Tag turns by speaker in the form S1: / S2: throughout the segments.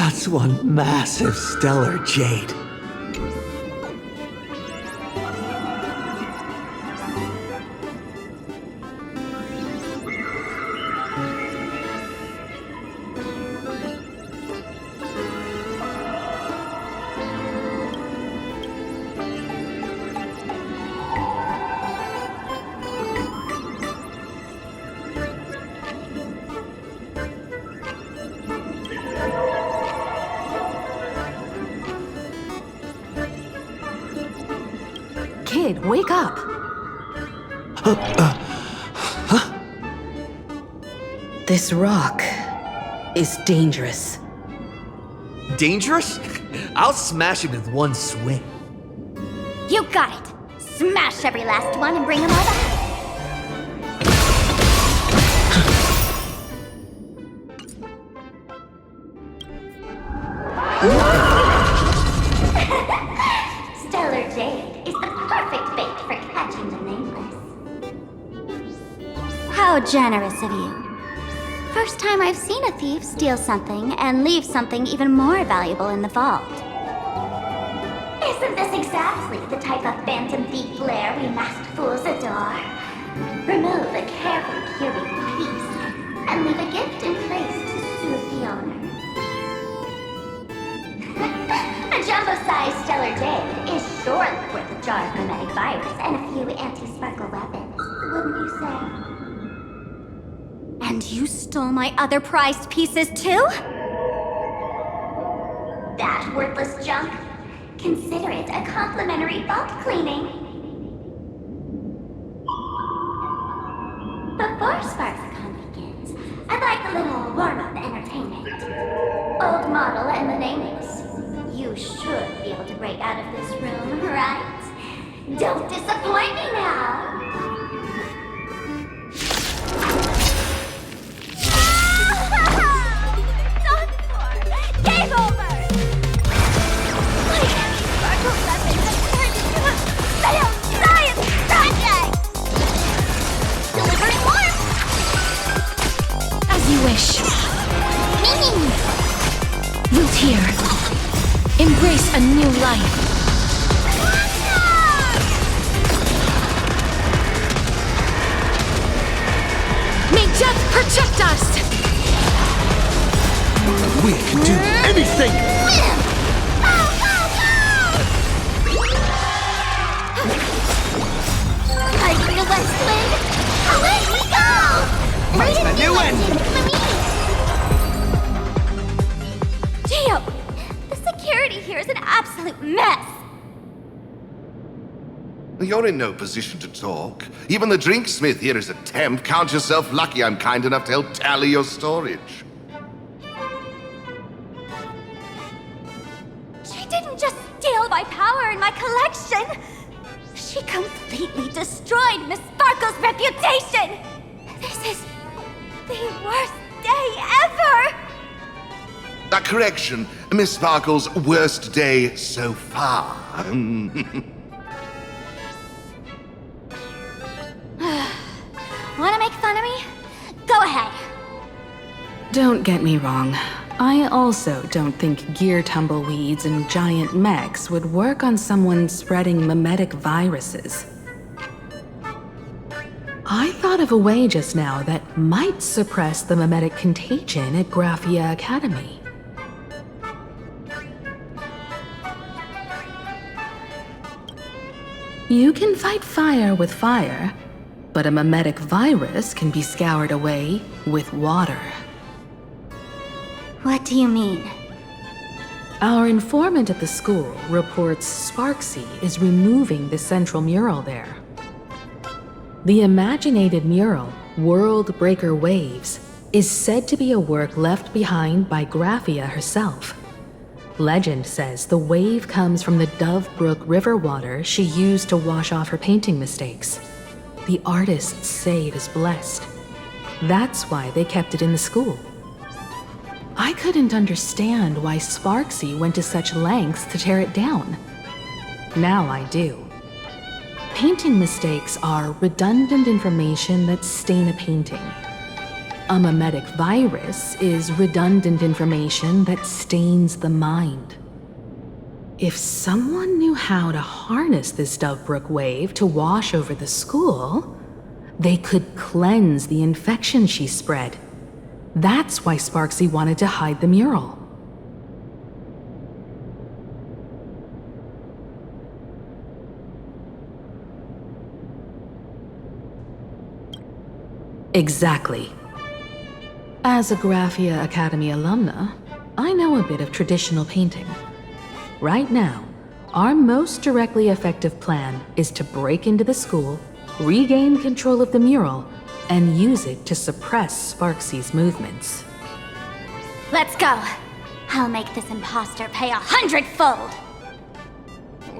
S1: That's one massive stellar jade.
S2: Kid, wake up! This rock is dangerous.
S1: Dangerous? I'll smash it with one swing.
S3: You got it! Smash every last one and bring them all back! Stellar jade is the perfect bait for catching the nameless. How generous of you. First time I've seen a thief steal something and leave something even more valuable in the vault. Isn't this exactly the type of phantom thief flair we masked fools adore? Remove a carefully curated piece and leave a gift in place to soothe the owner. A jumbo-sized stellar jade is surely worth a jar of mimetic virus and a few anti-sparkle weapons, wouldn't you say? And you stole my other prized pieces too? That worthless junk? Consider it a complimentary vault cleaning. Before SparksCon begins, I'd like a little warm-up entertainment. Old model and the nameless. You should be able to break out of this room, right? Don't disappoint me now! Done for! Game over! My anti-sparkle weapon has turned into a failed science project! Delivering warmth!
S2: As you wish. Root here. Embrace a new life. May death protect us!
S1: We can do anything!
S3: Fighting the west wind! Away we go!
S1: Fighting a new end!
S3: Gio! The security here is an absolute mess!
S4: You're in no position to talk. Even the drinksmith here is a temp. Count yourself lucky I'm kind enough to help tally your storage.
S3: She didn't just steal my power and my collection! She completely destroyed Miss Sparkle's reputation! This is the worst day ever!
S4: A correction, Miss Sparkle's worst day so far.
S3: Wanna make fun of me? Go ahead.
S2: Don't get me wrong. I also don't think gear tumbleweeds and giant mechs would work on someone spreading mimetic viruses. I thought of a way just now that might suppress the mimetic contagion at Graphia Academy. You can fight fire with fire, but a mimetic virus can be scoured away with water.
S3: What do you mean?
S2: Our informant at the school reports Sparksy is removing the central mural there. The imaginated mural, World Breaker Waves, is said to be a work left behind by Graphia herself. Legend says the wave comes from the Dove Brook river water she used to wash off her painting mistakes. The artists say it is blessed. That's why they kept it in the school. I couldn't understand why Sparksy went to such lengths to tear it down. Now I do. Painting mistakes are redundant information that stain a painting. A mimetic virus is redundant information that stains the mind. If someone knew how to harness this Dovebrook wave to wash over the school, they could cleanse the infection she spread. That's why Sparksy wanted to hide the mural. Exactly. As a Graphia Academy alumna, I know a bit of traditional painting. Right now, our most directly effective plan is to break into the school, regain control of the mural, and use it to suppress Sparksy's movements.
S3: Let's go. I'll make this imposter pay 100-fold.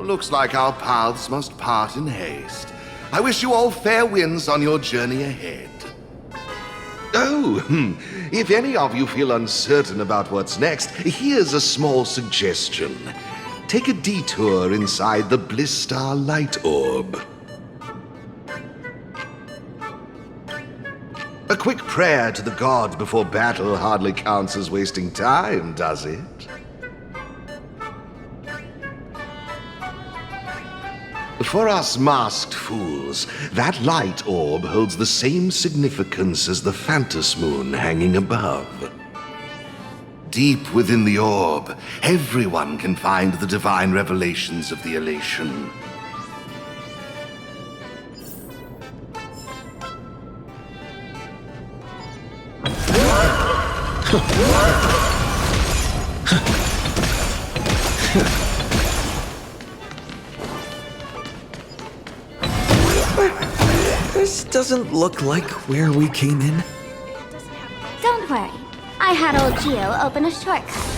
S4: Looks like our paths must part in haste. I wish you all fair winds on your journey ahead. Oh, if any of you feel uncertain about what's next, here's a small suggestion. Take a detour inside the Bliss Star light orb. A quick prayer to the gods before battle hardly counts as wasting time, does it? For us masked fools, that light orb holds the same significance as the Phantos Moon hanging above. Deep within the orb, everyone can find the divine revelations of the elation.
S1: This doesn't look like where we came in.
S3: Don't worry. I had old Geo open a shortcut.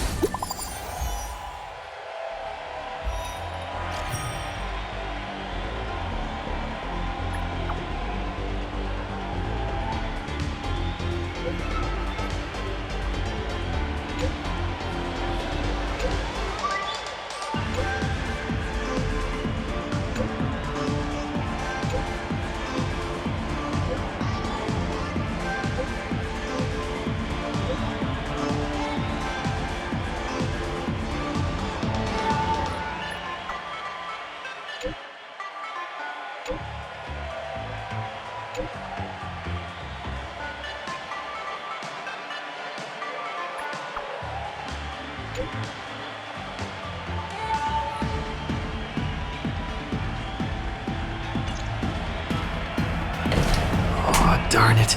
S1: Oh, darn it.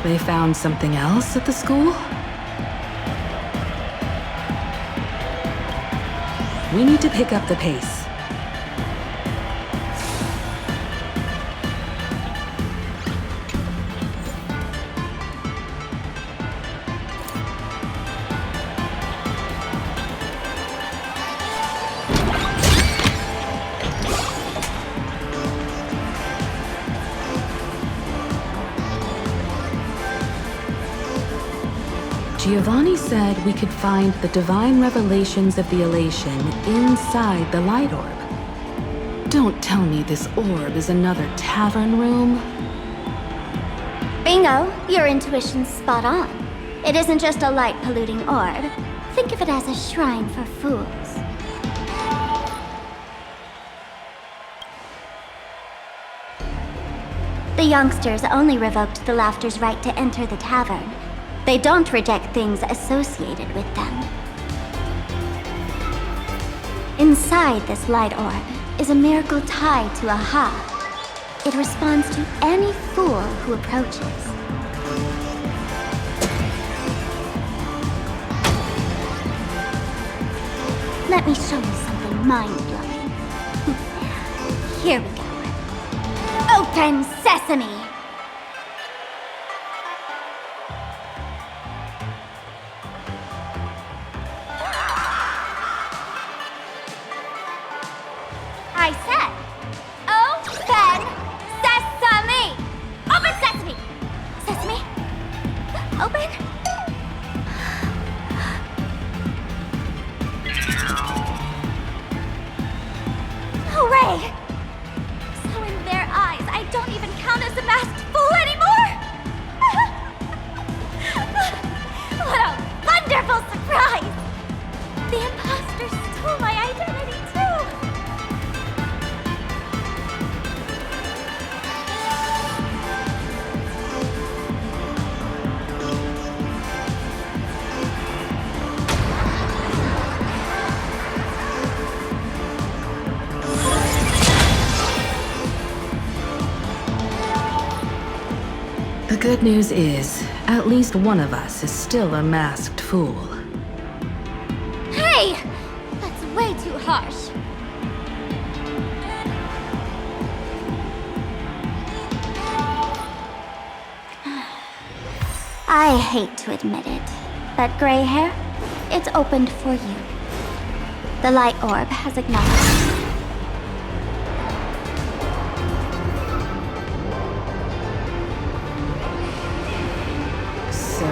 S2: They found something else at the school? We need to pick up the pace. Giovanni said we could find the divine revelations of the elation inside the light orb. Don't tell me this orb is another tavern room.
S3: Bingo! Your intuition's spot on. It isn't just a light-polluting orb. Think of it as a shrine for fools. The youngsters only revoked the Laughter's right to enter the tavern. They don't reject things associated with them. Inside this light orb is a miracle tied to a ha. It responds to any fool who approaches. Let me show you something mind-blowing. Here we go. Open sesame! I said, open sesame! Open sesame! Sesame? Open? Hooray! So in their eyes, I don't even count as a masked fool anymore!
S2: good news is, at least one of us is still a masked fool.
S3: Hey! That's way too harsh. I hate to admit it, but gray hair, it's opened for you. The light orb has acknowledged.
S2: So,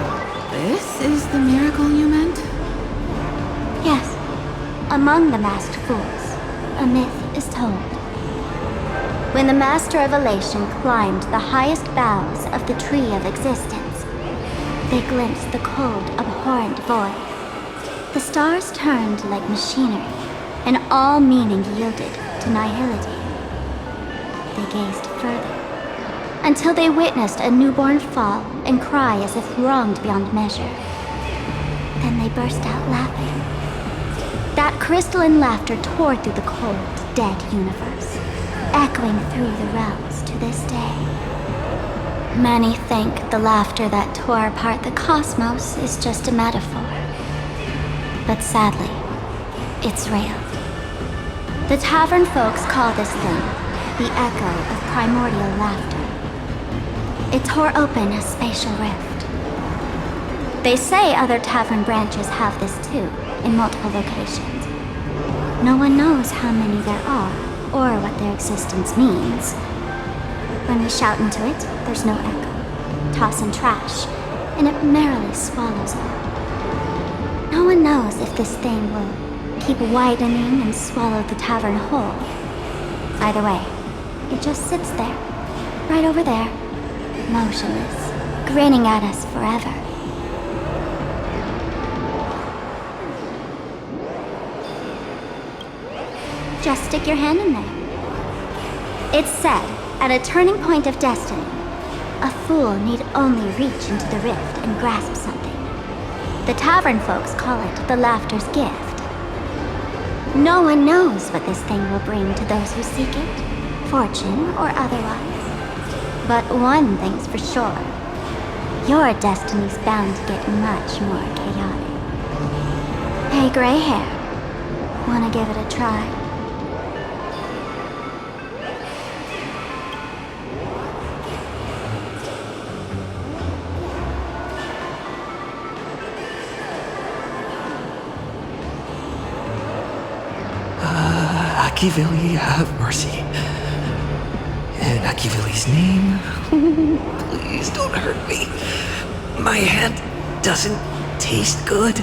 S2: this is the miracle you meant?
S3: Yes. Among the masked fools, a myth is told. When the Master of Elation climbed the highest boughs of the Tree of Existence, they glimpsed the cold, abhorrent void. The stars turned like machinery, and all meaning yielded to nihility. They gazed further, until they witnessed a newborn fall and cry as if wronged beyond measure. Then they burst out laughing. That crystalline laughter tore through the cold, dead universe, echoing through the realms to this day. Many think the laughter that tore apart the cosmos is just a metaphor. But sadly, it's real. The tavern folks call this thing the echo of primordial laughter. It tore open a spatial rift. They say other tavern branches have this too, in multiple locations. No one knows how many there are, or what their existence means. When we shout into it, there's no echo. Toss in trash, and it merrily swallows all. No one knows if this thing will keep widening and swallow the tavern whole. Either way, it just sits there, right over there, motionless, grinning at us forever. Just stick your hand in there. It's said, at a turning point of destiny, a fool need only reach into the rift and grasp something. The tavern folks call it the laughter's gift. No one knows what this thing will bring to those who seek it, fortune or otherwise. But one thing's for sure, your destiny's bound to get much more chaotic. Hey, gray hair, wanna give it a try?
S1: Akivili, have mercy. In Akivili's name, please don't hurt me. My hand doesn't taste good.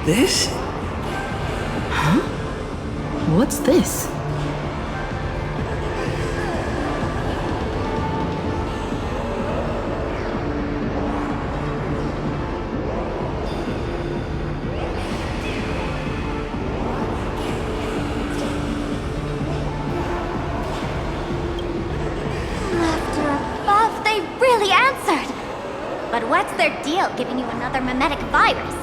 S1: This?
S2: Huh? What's this?
S3: Laughter above, they really answered! But what's their deal giving you another mimetic virus?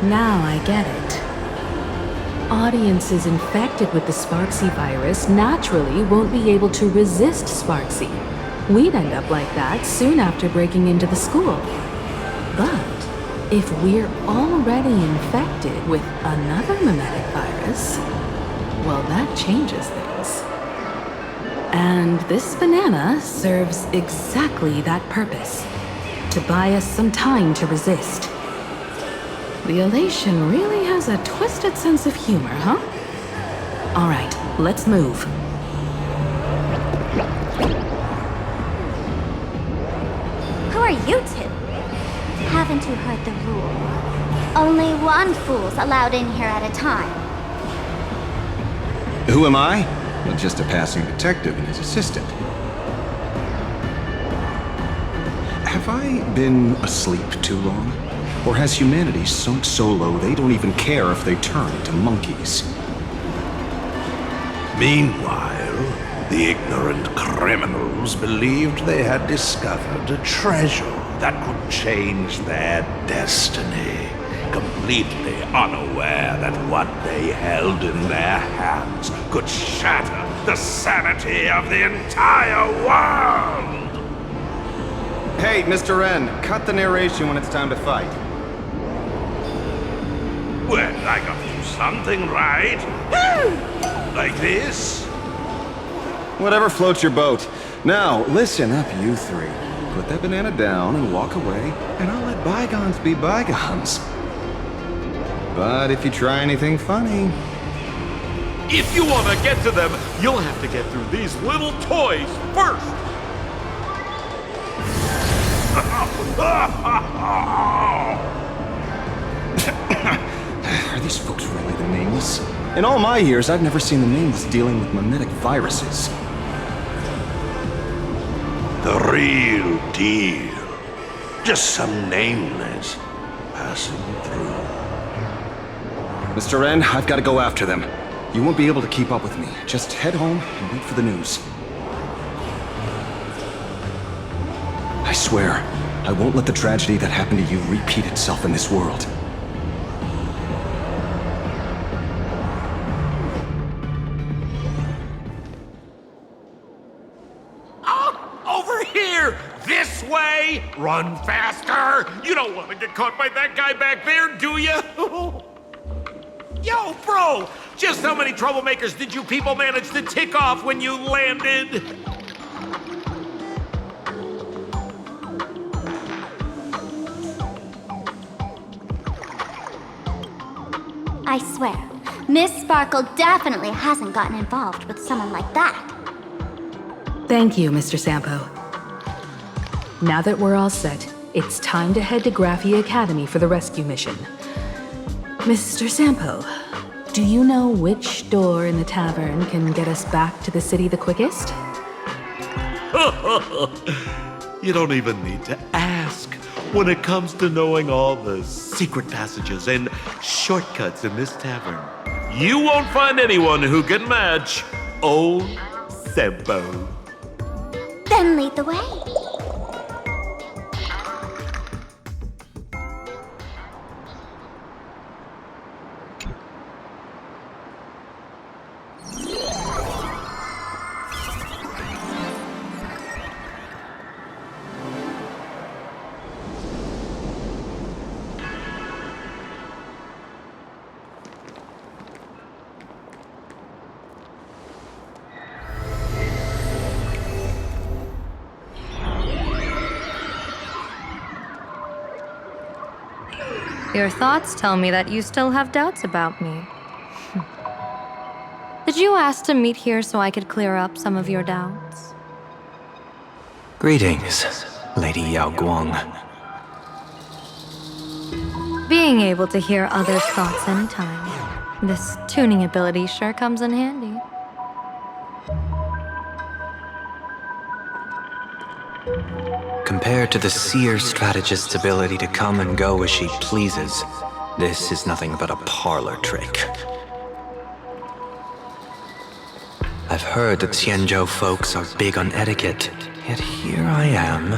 S2: Now I get it. Audiences infected with the Sparksy virus naturally won't be able to resist Sparksy. We'd end up like that soon after breaking into the school. But if we're already infected with another mimetic virus, well, that changes things. And this banana serves exactly that purpose. To buy us some time to resist. The elation really has a twisted sense of humor, huh? All right, let's move.
S3: Who are you two? Haven't you heard the rule? Only one fool's allowed in here at a time.
S5: Who am I? Well, just a passing detective and his assistant. Have I been asleep too long? Or has humanity sunk so low they don't even care if they turn into monkeys?
S6: Meanwhile, the ignorant criminals believed they had discovered a treasure that could change their destiny, completely unaware that what they held in their hands could shatter the sanity of the entire world!
S5: Hey, Mr. N, cut the narration when it's time to fight.
S6: Well, I got to do something, right? Like this?
S5: Whatever floats your boat. Now, listen up, you three. Put that banana down and walk away, and I'll let bygones be bygones. But if you try anything funny...
S7: If you want to get to them, you'll have to get through these little toys first!
S5: Are these folks really the nameless? In all my years, I've never seen the nameless dealing with mimetic viruses.
S6: The real deal. Just some nameless passing through.
S5: Mr. N, I've got to go after them. You won't be able to keep up with me. Just head home and wait for the news. I swear, I won't let the tragedy that happened to you repeat itself in this world.
S7: Over here! This way! Run faster! You don't want to get caught by that guy back there, do you? Yo, bro! Just how many troublemakers did you people manage to tick off when you landed?
S3: I swear, Miss Sparkle definitely hasn't gotten involved with someone like that.
S2: Thank you, Mr. Sampo. Now that we're all set, it's time to head to Graphie Academy for the rescue mission. Mr. Sampo, do you know which door in the tavern can get us back to the city the quickest?
S7: You don't even need to ask. When it comes to knowing all the secret passages and shortcuts in this tavern, you won't find anyone who can match old Sampo.
S3: Then lead the way.
S8: Your thoughts tell me that you still have doubts about me. Did you ask to meet here so I could clear up some of your doubts?
S1: Greetings, Lady Yao Guang.
S8: Being able to hear others' thoughts anytime. This tuning ability sure comes in handy.
S1: Compared to the seer strategist's ability to come and go as she pleases, this is nothing but a parlor trick. I've heard that Xianzhou folks are big on etiquette, yet here I am,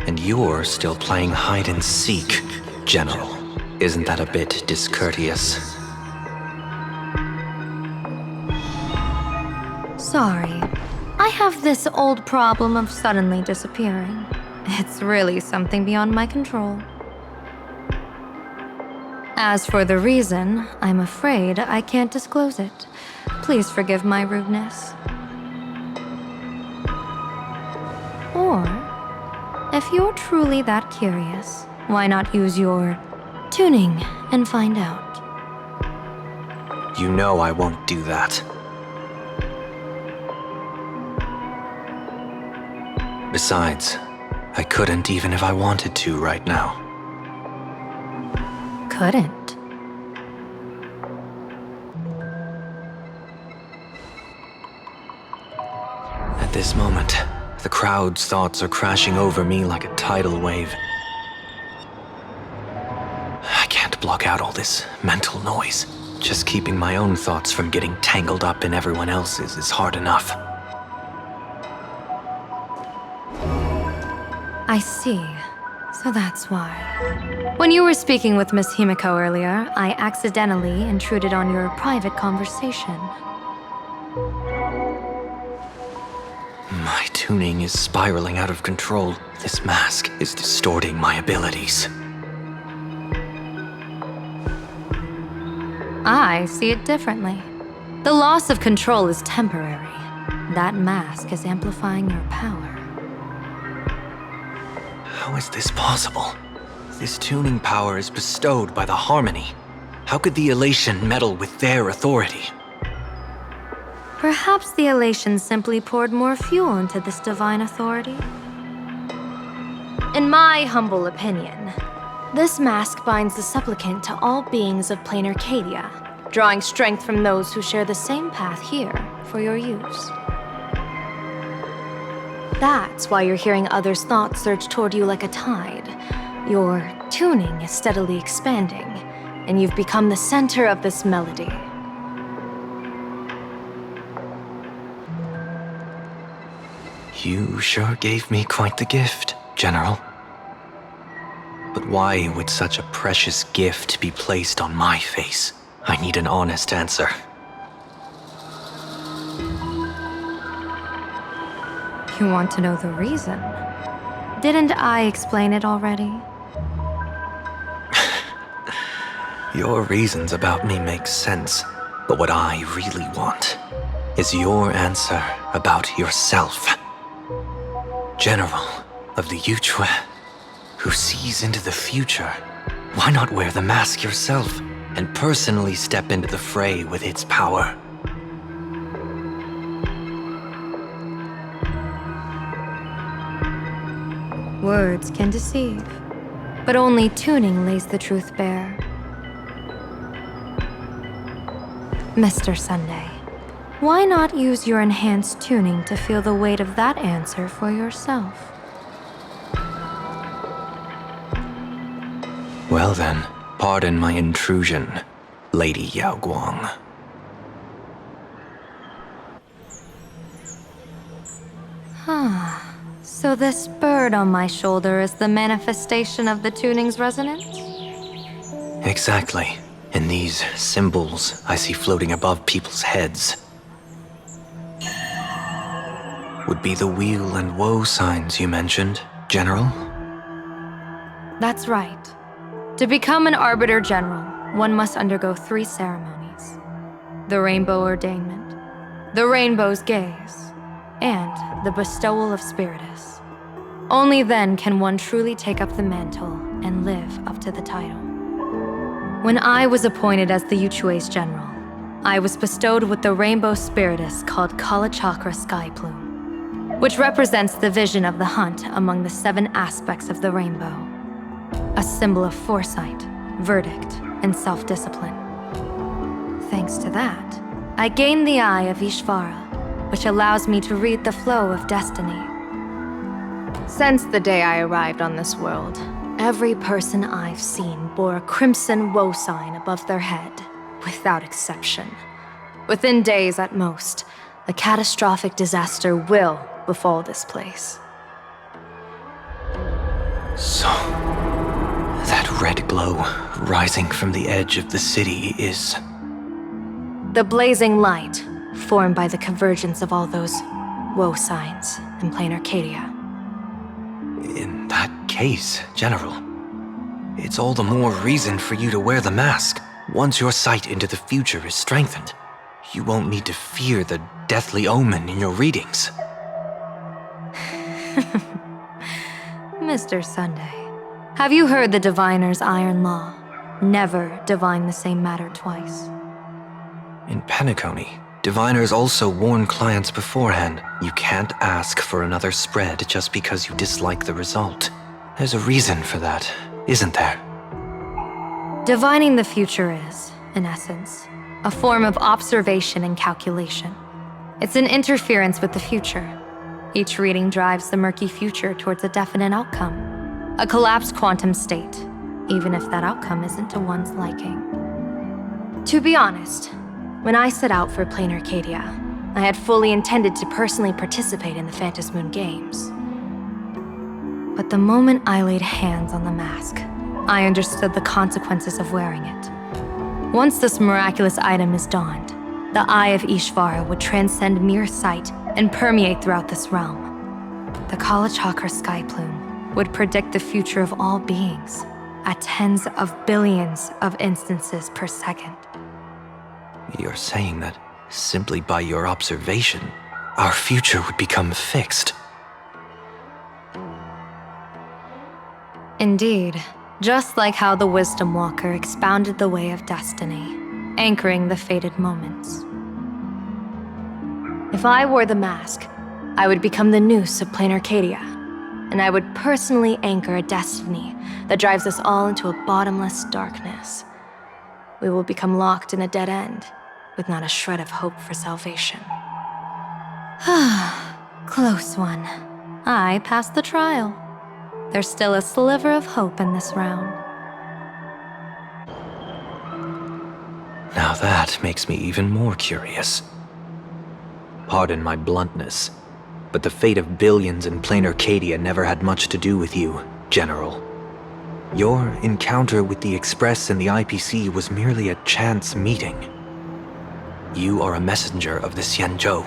S1: and you're still playing hide and seek, General. Isn't that a bit discourteous?
S8: Sorry. I have this old problem of suddenly disappearing. It's really something beyond my control. As for the reason, I'm afraid I can't disclose it. Please forgive my rudeness. Or, if you're truly that curious, why not use your tuning and find out?
S1: You know I won't do that. Besides, I couldn't even if I wanted to right now. this moment, the crowd's thoughts are crashing over me like a tidal wave. I can't block out all this mental noise. Just keeping my own thoughts from getting tangled up in everyone else's is hard enough.
S8: I see. So that's why. When you were speaking with Miss Himiko earlier, I accidentally intruded on your private conversation.
S1: My tuning is spiraling out of control. This mask is distorting my abilities.
S8: I see it differently. The loss of control is temporary. That mask is amplifying your power.
S1: How is this possible? This tuning power is bestowed by the harmony. How could the elation meddle with their authority?
S8: Perhaps the elation simply poured more fuel into this divine authority? In my humble opinion, this mask binds the supplicant to all beings of plain Arcadia, drawing strength from those who share the same path here for your use. That's why you're hearing others' thoughts surge toward you like a tide. Your tuning is steadily expanding, and you've become the center of this melody.
S1: You sure gave me quite the gift, General. But why would such a precious gift be placed on my face? I need an honest answer.
S8: You want to know the reason? Didn't I explain it already?
S1: Your reasons about me make sense, but what I really want is your answer about yourself. General of the Yuchue, who sees into the future, why not wear the mask yourself and personally step into the fray with its power?
S8: Words can deceive, but only tuning lays the truth bare. Mr. Sunday, why not use your enhanced tuning to feel the weight of that answer for yourself?
S1: Well then, pardon my intrusion, Lady Yao Guang.
S8: So this bird on my shoulder is the manifestation of the tuning's resonance?
S1: Exactly. And these symbols I see floating above people's heads would be the wheel and woe signs you mentioned, General?
S8: That's right. To become an Arbiter General, one must undergo 3 ceremonies. The Rainbow Ordainment, the Rainbow's Gaze, and the Bestowal of Spiritus. Only then can one truly take up the mantle and live up to the title. When I was appointed as the Yuchue's general, I was bestowed with the Rainbow Spiritus called Kala Chakra Sky Plume, which represents the vision of the hunt among the 7 aspects of the rainbow. A symbol of foresight, verdict, and self-discipline. Thanks to that, I gained the Eye of Ishvara, which allows me to read the flow of destiny. Since the day I arrived on this world, every person I've seen bore a crimson woe sign above their head, without exception. Within days at most, a catastrophic disaster will befall this place.
S1: So, that red glow rising from the edge of the city is...
S8: The blazing light, formed by the convergence of all those woe signs in plain Arcadia.
S1: In that case, General, it's all the more reason for you to wear the mask. Once your sight into the future is strengthened, you won't need to fear the deathly omen in your readings.
S8: Mr. Sunday, have you heard the diviner's iron law? Never divine the same matter twice.
S1: In Penacony, diviners also warn clients beforehand. You can't ask for another spread just because you dislike the result. There's a reason for that, isn't there?
S8: Divining the future is, in essence, a form of observation and calculation. It's an interference with the future, Each reading drives the murky future towards a definite outcome, a collapsed quantum state, even if that outcome isn't to one's liking. To be honest, when I set out for Plain Arcadia, I had fully intended to personally participate in the Phantom Moon Games. But the moment I laid hands on the mask, I understood the consequences of wearing it. Once this miraculous item is donned, the Eye of Ishvara would transcend mere sight and permeate throughout this realm. The Kalachakra sky plume would predict the future of all beings at tens of billions of instances per second.
S1: You're saying that simply by your observation, our future would become fixed.
S8: Indeed, just like how the Wisdom Walker expounded the way of destiny, anchoring the fated moments. If I wore the mask, I would become the noose of Plain Arcadia, and I would personally anchor a destiny that drives us all into a bottomless darkness. We will become locked in a dead end, with not a shred of hope for salvation. Close one. I passed the trial. There's still a sliver of hope in this round.
S1: Now that makes me even more curious. Pardon my bluntness, but the fate of billions in Plain Arcadia never had much to do with you, General. Your encounter with the Express and the IPC was merely a chance meeting. You are a messenger of the Xianzhou.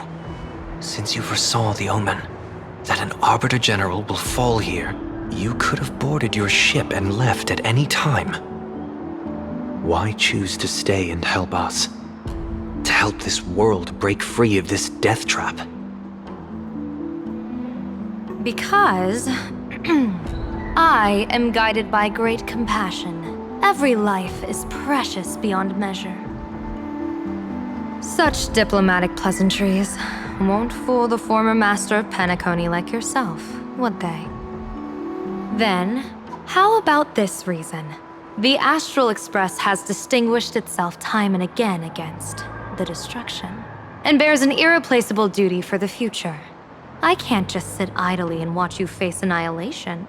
S1: Since you foresaw the omen, that an Arbiter General will fall here, you could have boarded your ship and left at any time. Why choose to stay and help us? To help this world break free of this death trap?
S8: Because I am guided by great compassion. Every life is precious beyond measure. Such diplomatic pleasantries won't fool the former master of Penacony like yourself, would they? Then, how about this reason? The Astral Express has distinguished itself time and again against the destruction, and bears an irreplaceable duty for the future. I can't just sit idly and watch you face annihilation.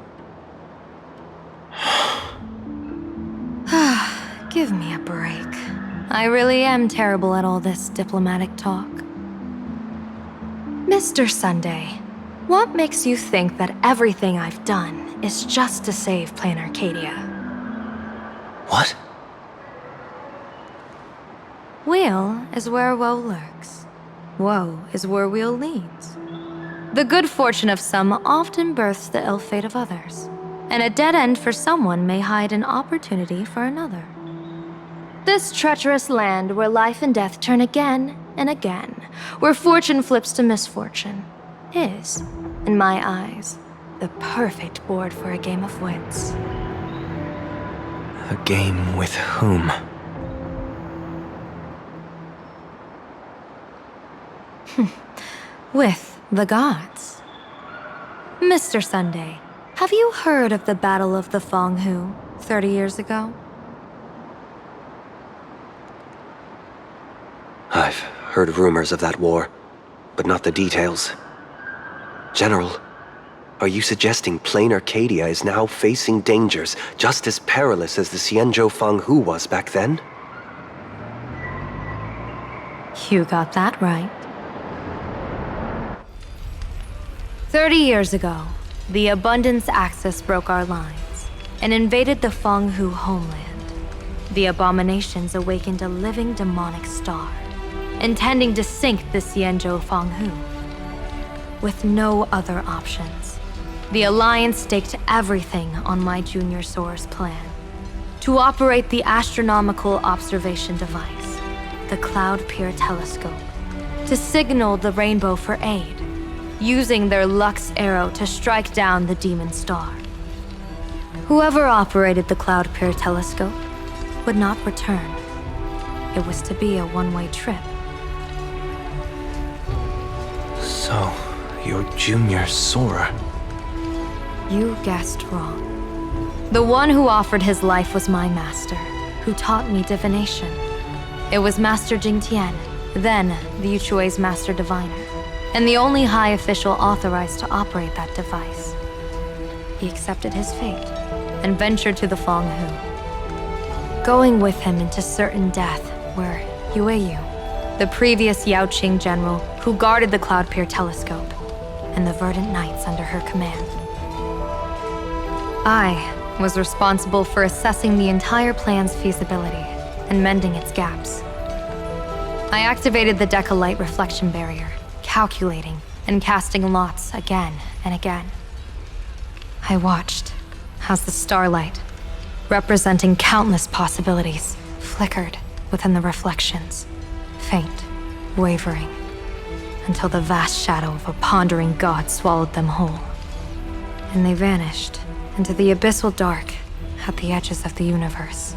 S8: Give me a break. I really am terrible at all this diplomatic talk. Mr. Sunday, what makes you think that everything I've done is just to save Plain Arcadia?
S1: What?
S8: Weal is where woe lurks. Woe is where weal leads. The good fortune of some often births the ill fate of others, and a dead end for someone may hide an opportunity for another. This treacherous land where life and death turn again and again, where fortune flips to misfortune, is, in my eyes, the perfect board for a game of wits.
S1: A game with whom?
S8: With the gods. Mr. Sunday, have you heard of the Battle of the Fenghu 30 years ago?
S1: I've heard rumors of that war, but not the details. General, are you suggesting Plain Arcadia is now facing dangers just as perilous as the Xianzhou Fenghu was back then?
S8: You got that right. 30 years ago, the Abundance Axis broke our lines and invaded the Fenghu homeland. The abominations awakened a living demonic star, intending to sink the Xianzhou Fenghu. With no other options, the Alliance staked everything on my Junior Soarer's plan to operate the astronomical observation device, the Cloud Peer Telescope, to signal the rainbow for aid, using their Lux arrow to strike down the demon star. Whoever operated the Cloud Peer Telescope would not return. It was to be a one-way trip.
S1: So, you're Junior Ssora.
S8: You guessed wrong. The one who offered his life was my master, who taught me divination. It was Master Jingtian, then the Yuchui's master diviner. and the only high official authorized to operate that device. He accepted his fate and ventured to the Fonghu, going with him into certain death were Yueyu, the previous Yaoqing general who guarded the Cloud Pier telescope, and the Verdant Knights under her command. I was responsible for assessing the entire plan's feasibility and mending its gaps. I activated the Decalite reflection barrier, calculating and casting lots again and again. I watched as the starlight, representing countless possibilities, flickered within the reflections, faint, wavering, until the vast shadow of a pondering god swallowed them whole. And they vanished into the abyssal dark at the edges of the universe.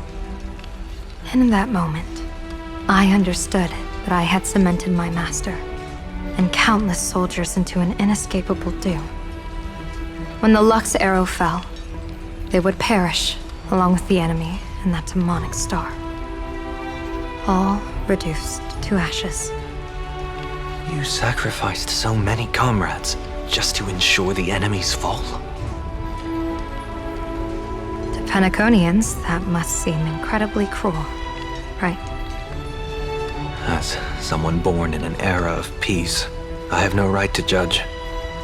S8: And in that moment, I understood that I had cemented my master and countless soldiers into an inescapable doom. When the Lux arrow fell, they would perish along with the enemy and that demonic star. All reduced to ashes.
S1: You sacrificed so many comrades just to ensure the enemy's fall?
S8: To Penaconians, that must seem incredibly cruel, right?
S1: As someone born in an era of peace, I have no right to judge.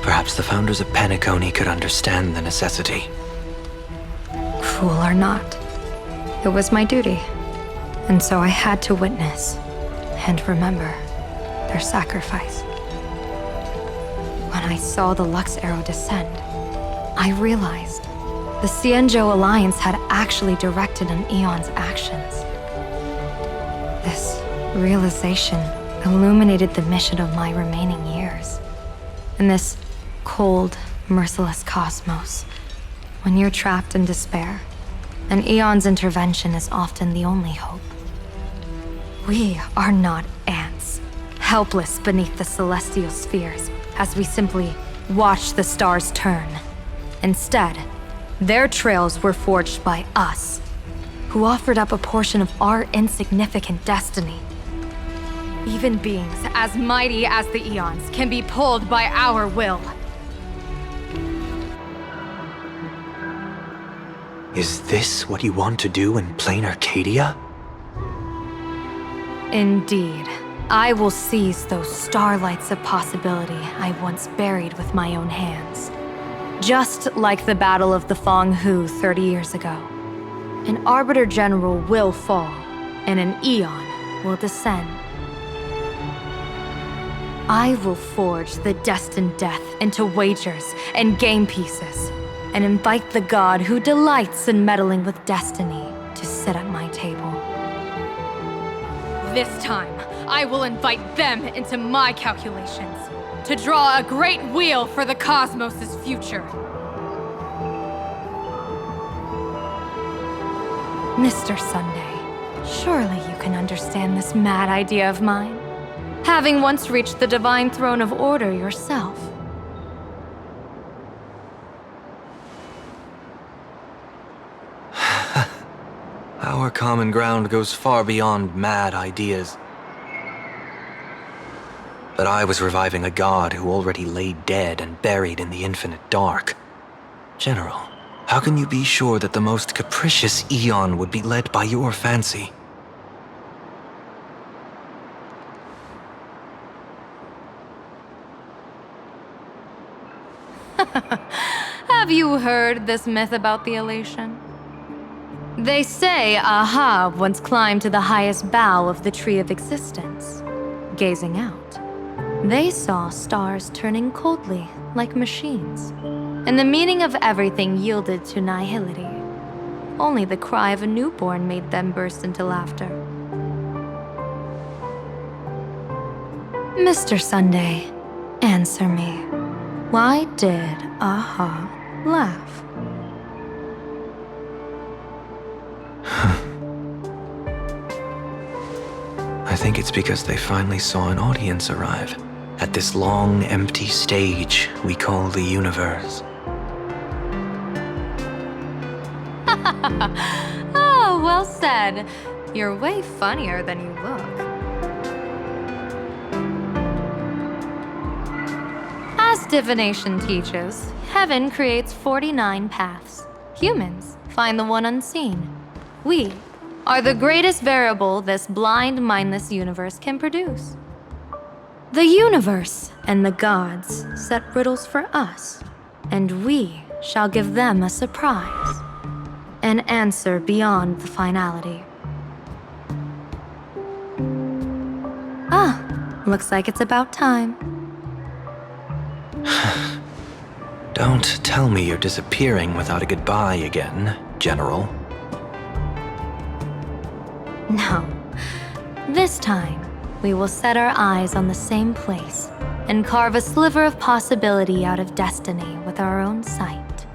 S1: Perhaps the founders of Penacony could understand the necessity.
S8: Cruel or not, it was my duty. And so I had to witness and remember their sacrifice. When I saw the Lux arrow descend, I realized the Xianzhou Alliance had actually directed an Eon's actions. This realization illuminated the mission of my remaining years. In this cold, merciless cosmos, when you're trapped in despair, an Eon's intervention is often the only hope. We are not ants, helpless beneath the celestial spheres as we simply watch the stars turn. Instead, their trails were forged by us, who offered up a portion of our insignificant destiny. Even beings as mighty as the Eons can be pulled by our will.
S1: Is this what you want to do in plain Arcadia?
S8: Indeed. I will seize those starlights of possibility I once buried with my own hands. Just like the Battle of the Fonghu 30 years ago. An Arbiter General will fall, and an Eon will descend. I will forge the destined death into wagers and game pieces, and invite the god who delights in meddling with destiny to sit at my table. This time, I will invite them into my calculations, to draw a great wheel for the cosmos' future. Mr. Sunday, surely you can understand this mad idea of mine, having once reached the divine throne of order yourself.
S1: Our common ground goes far beyond mad ideas. But I was reviving a god who already lay dead and buried in the infinite dark. General, how can you be sure that the most capricious Eon would be led by your fancy?
S8: Have you heard this myth about the elation? They say Ahab once climbed to the highest bough of the Tree of Existence. Gazing out, they saw stars turning coldly like machines, and the meaning of everything yielded to nihility. Only the cry of a newborn made them burst into laughter. Mr. Sunday, answer me. Why did Ahab laugh?
S1: I think it's because they finally saw an audience arrive at this long, empty stage we call the universe.
S8: Oh, well said. You're way funnier than you look. divination teaches, heaven creates 49 paths. Humans find the one unseen. We are the greatest variable this blind, mindless universe can produce. The universe and the gods set riddles for us, and we shall give them a surprise. An answer beyond the finality. Ah, looks like it's about time.
S1: Don't tell me you're disappearing without a goodbye again, General.
S8: No. This time, we will set our eyes on the same place and carve a sliver of possibility out of destiny with our own sight.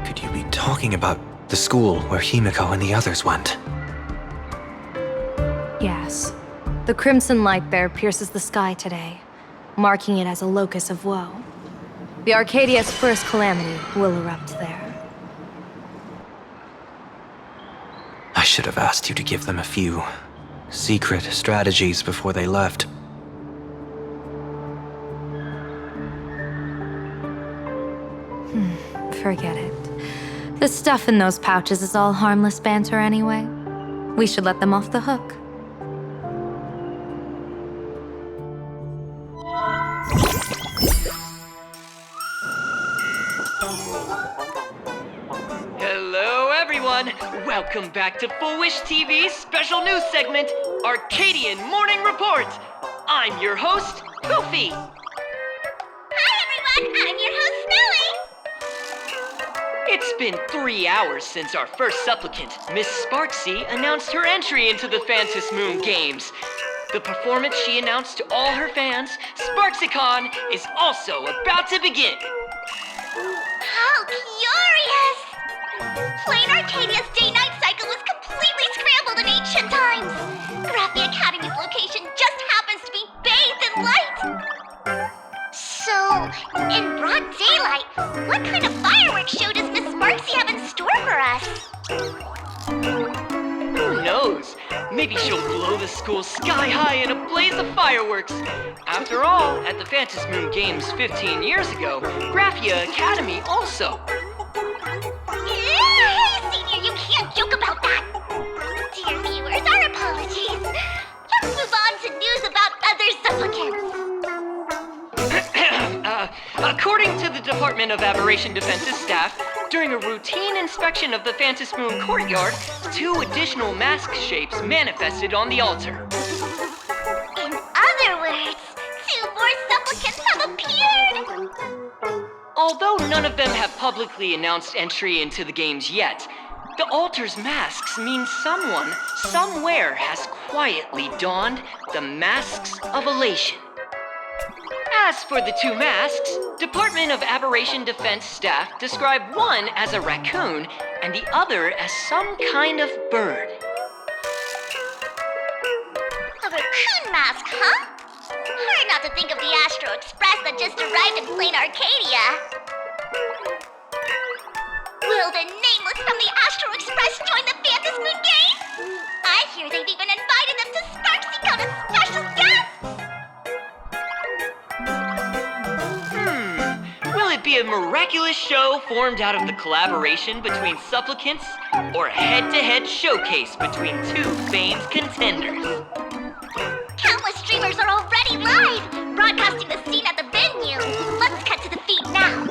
S1: Could you be talking about the school where Himiko and the others went?
S8: Yes. The crimson light there pierces the sky today, marking it as a locus of woe. The Arcadia's first calamity will erupt there.
S1: I should have asked you to give them a few secret strategies before they left.
S8: Forget it. The stuff in those pouches is all harmless banter anyway. We should let them off the hook.
S9: Hello everyone! Welcome back to Full Wish TV's special news segment, Arcadian Morning Report! I'm your host, Goofy!
S3: Hi everyone, I'm your host, Snowy!
S9: It's been 3 hours since our first supplicant, Miss Sparksy, announced her entry into the Phantom Moon Games. The performance she announced to all her fans, SparksyCon, is also about to begin.
S3: How curious! Plain Arcadia's day-night cycle was completely scrambled in ancient times. Graphia Academy's location just happens to be bathed in light. So, in broad daylight, what kind of fireworks show does Miss Sparksy have in store for us?
S9: Who knows? Maybe she'll blow the school sky high in a blaze of fireworks. After all, at the Phantom Moon Games 15 years ago, Graphia Academy also.
S3: Hey, Senior, you can't joke about that! Dear viewers, our apologies. Let's move on to news about other supplicants.
S9: According to the Department of Aberration Defense's staff, during a routine inspection of the Phantom Moon courtyard, 2 additional mask shapes manifested on the altar.
S3: In other words, 2 more supplicants have appeared!
S9: Although none of them have publicly announced entry into the games yet, the altar's masks mean someone, somewhere, has quietly donned the masks of elation. As for the 2 masks, Department of Aberration Defense staff describe one as a raccoon and the other as some kind of bird.
S3: A raccoon mask, huh? Hard not to think of the Astro Express that just arrived in plain Arcadia. Will the nameless from the Astro Express join the Phantom Moon Games? I hear they've even invited them to SparksyCon as special guests!
S9: Will it be a miraculous show formed out of the collaboration between supplicants, or a head-to-head showcase between 2 famed contenders?
S3: Countless streamers are already live, broadcasting the scene at the venue. Let's cut to the feed now.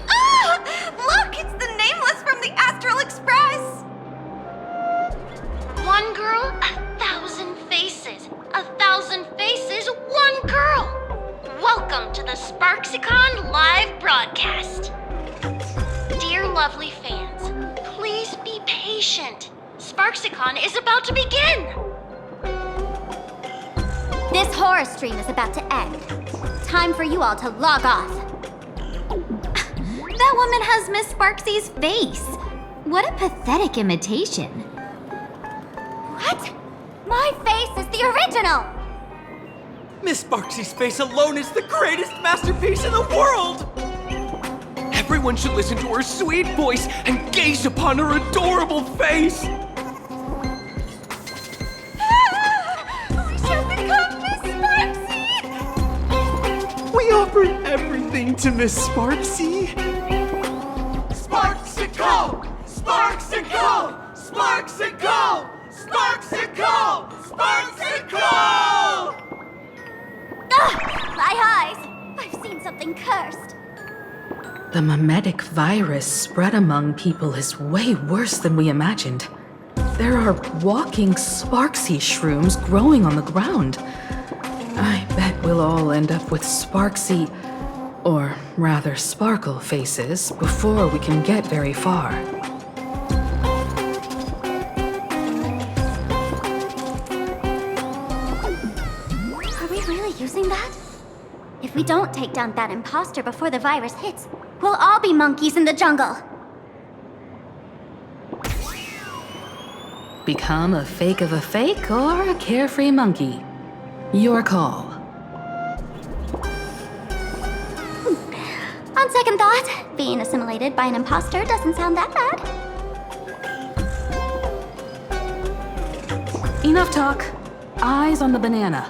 S10: Ah! Look, it's the nameless from the Astral Express!
S3: One girl, 1,000 faces. 1,000 faces, one girl. Welcome to the SparksyCon live broadcast. Dear lovely fans, please be patient. SparksyCon is about to begin.
S11: This horror stream is about to end. Time for you all to log off. That woman has Miss Sparksy's face. What a pathetic imitation. What? My face is the original!
S12: Miss Sparksy's face alone is the greatest masterpiece in the world! Everyone should listen to her sweet voice and gaze upon her adorable face! anything to Miss Sparksy?
S13: Sparksicle! Sparksicle! Sparksicle! Sparksicle! Sparksicle!
S3: My eyes! I've seen something cursed.
S2: The mimetic virus spread among people is way worse than we imagined. There are walking Sparksy shrooms growing on the ground. I bet we'll all end up with Sparksy, or rather Sparkle faces before we can get very far.
S3: Are we really using that? If we don't take down that imposter before the virus hits, we'll all be monkeys in the jungle.
S2: Become a fake of a fake or a carefree monkey. Your call.
S3: On second thought, being assimilated by an imposter doesn't sound that bad.
S2: Enough talk. Eyes on the banana.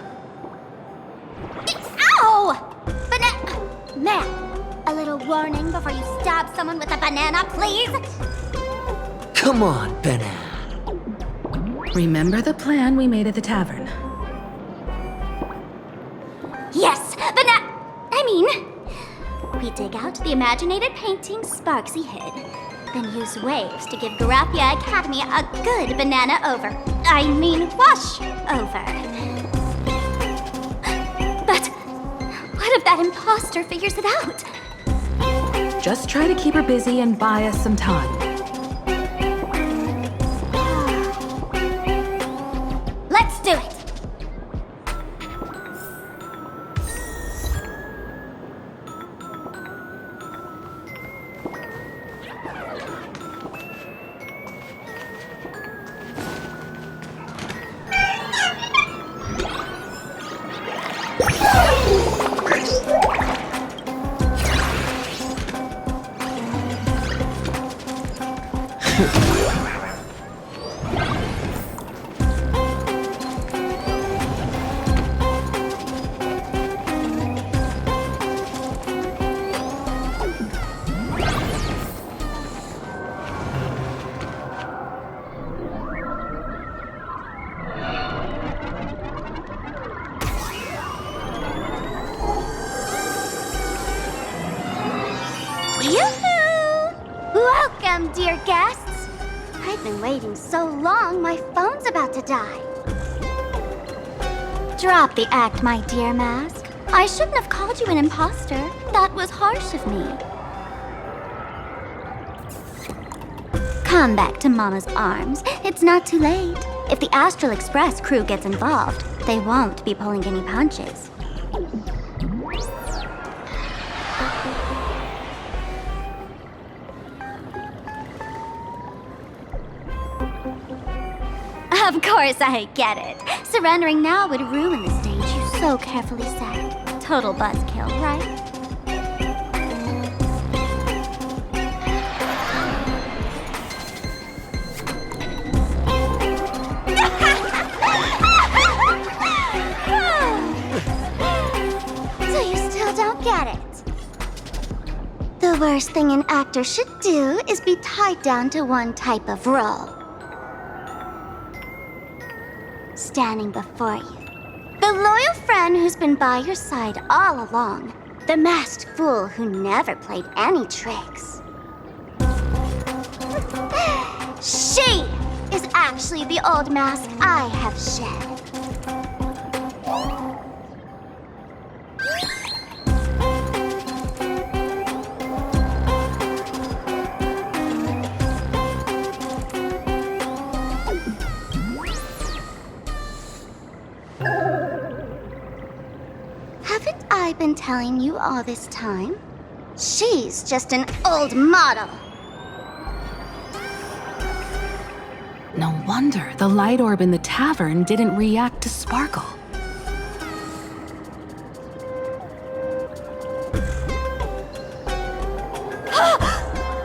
S3: Ow! Ma'am, a little warning before you stab someone with a banana, please?
S14: Come on, banana.
S2: Remember the plan we made at the tavern?
S3: Yes, we dig out the imaginated painting Sparksy hid, then use waves to give Garapia Academy a good banana wash over. But what if that imposter figures it out?
S2: Just try to keep her busy and buy us some time.
S3: Let's do it! Welcome, dear guests. I've been waiting so long, my phone's about to die. Drop the act, my dear Mask. I shouldn't have called you an imposter. That was harsh of me. Come back to Mama's arms. It's not too late. If the Astral Express crew gets involved, they won't be pulling any punches. Of course I get it. Surrendering now would ruin the stage you so carefully set. Total buzzkill, right? So you still don't get it? The worst thing an actor should do is be tied down to one type of role. Standing before you, the loyal friend who's been by your side all along, the masked fool who never played any tricks. She is actually the old mask I have shed. Haven't I been telling you all this time? She's just an old model.
S2: No wonder the light orb in the tavern didn't react to Sparkle.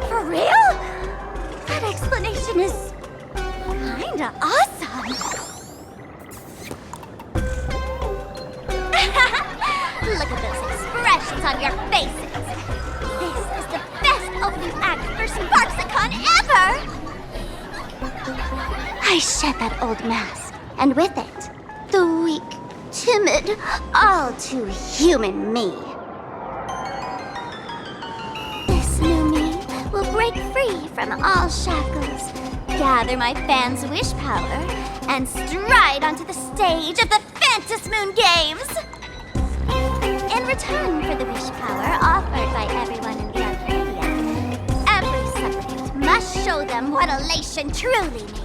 S3: For real? That explanation is kinda awesome. Look at those expressions on your faces. one ever! I shed that old mask, and with it, the weak, timid, all too human me. This new me will break free from all shackles, gather my fans' wish power, and stride onto the stage of the Fantasmoon Games! In return for the wish power offered by everyone in the Arcadia, every supplicant must show them what elation truly means.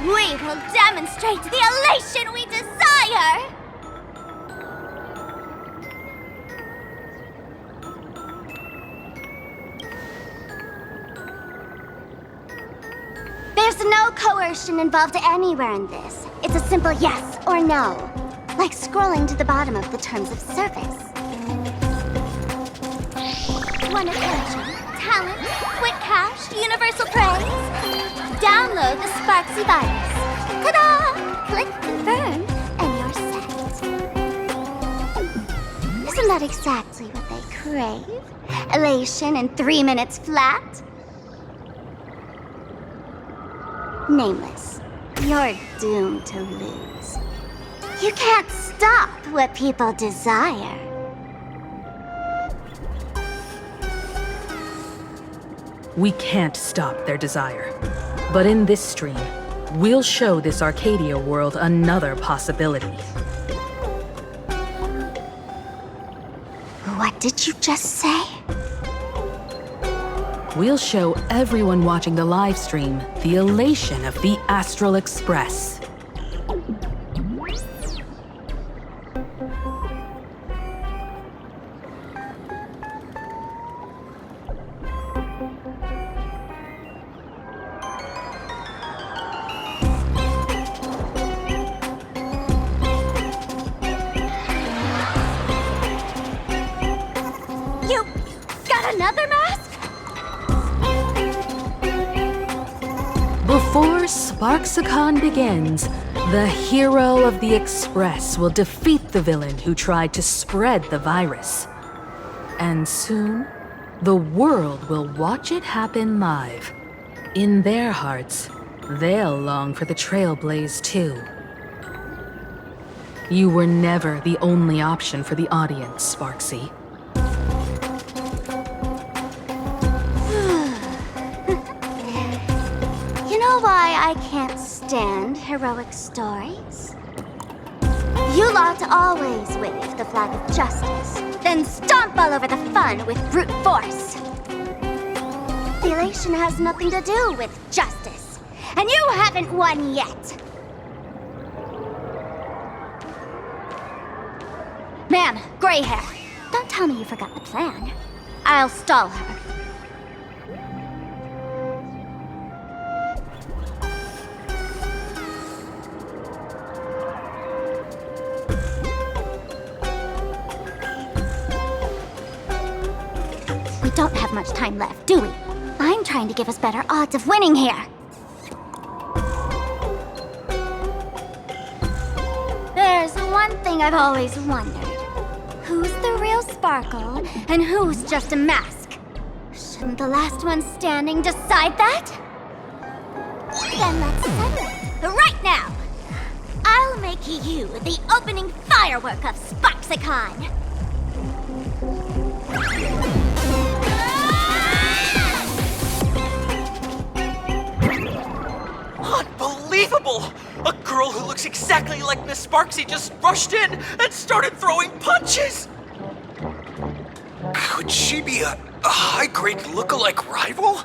S3: We will demonstrate the elation we desire! There's no coercion involved anywhere in this. It's a simple yes or no, like scrolling to the bottom of the terms of service. One attention, talent, quick cash, universal praise. Download the Sparksy virus. Ta-da! Click confirm, and you're set. Isn't that exactly what they crave? Elation in 3 minutes flat? Nameless, you're doomed to lose. You can't stop what people desire.
S2: We can't stop their desire. But in this stream, we'll show this Arcadia world another possibility.
S3: What did you just say?
S2: We'll show everyone watching the live stream the elation of the Astral Express.
S3: You got another mask?
S2: Before Sparksicon begins, the hero of the Express will defeat the villain who tried to spread the virus. And soon, the world will watch it happen live. In their hearts, they'll long for the Trailblaze too. You were never the only option for the audience, Sparksy.
S3: You know why I can't stand heroic stories? You lot always wave the flag of justice, then stomp all over the fun with brute force. The elation has nothing to do with justice, and you haven't won yet. Ma'am, gray hair. Don't tell me you forgot the plan. I'll stall her. We don't have much time left, do we? I'm trying to give us better odds of winning here. There's one thing I've always wondered. Who's the real Sparkle, and who's just a mask? Shouldn't the last one standing decide that? Then let's settle it right now. I'll make you the opening firework of Sparksicon.
S12: Unbelievable! A girl who looks exactly like Miss Sparksy just rushed in and started throwing punches!
S15: Could she be a high-grade lookalike rival?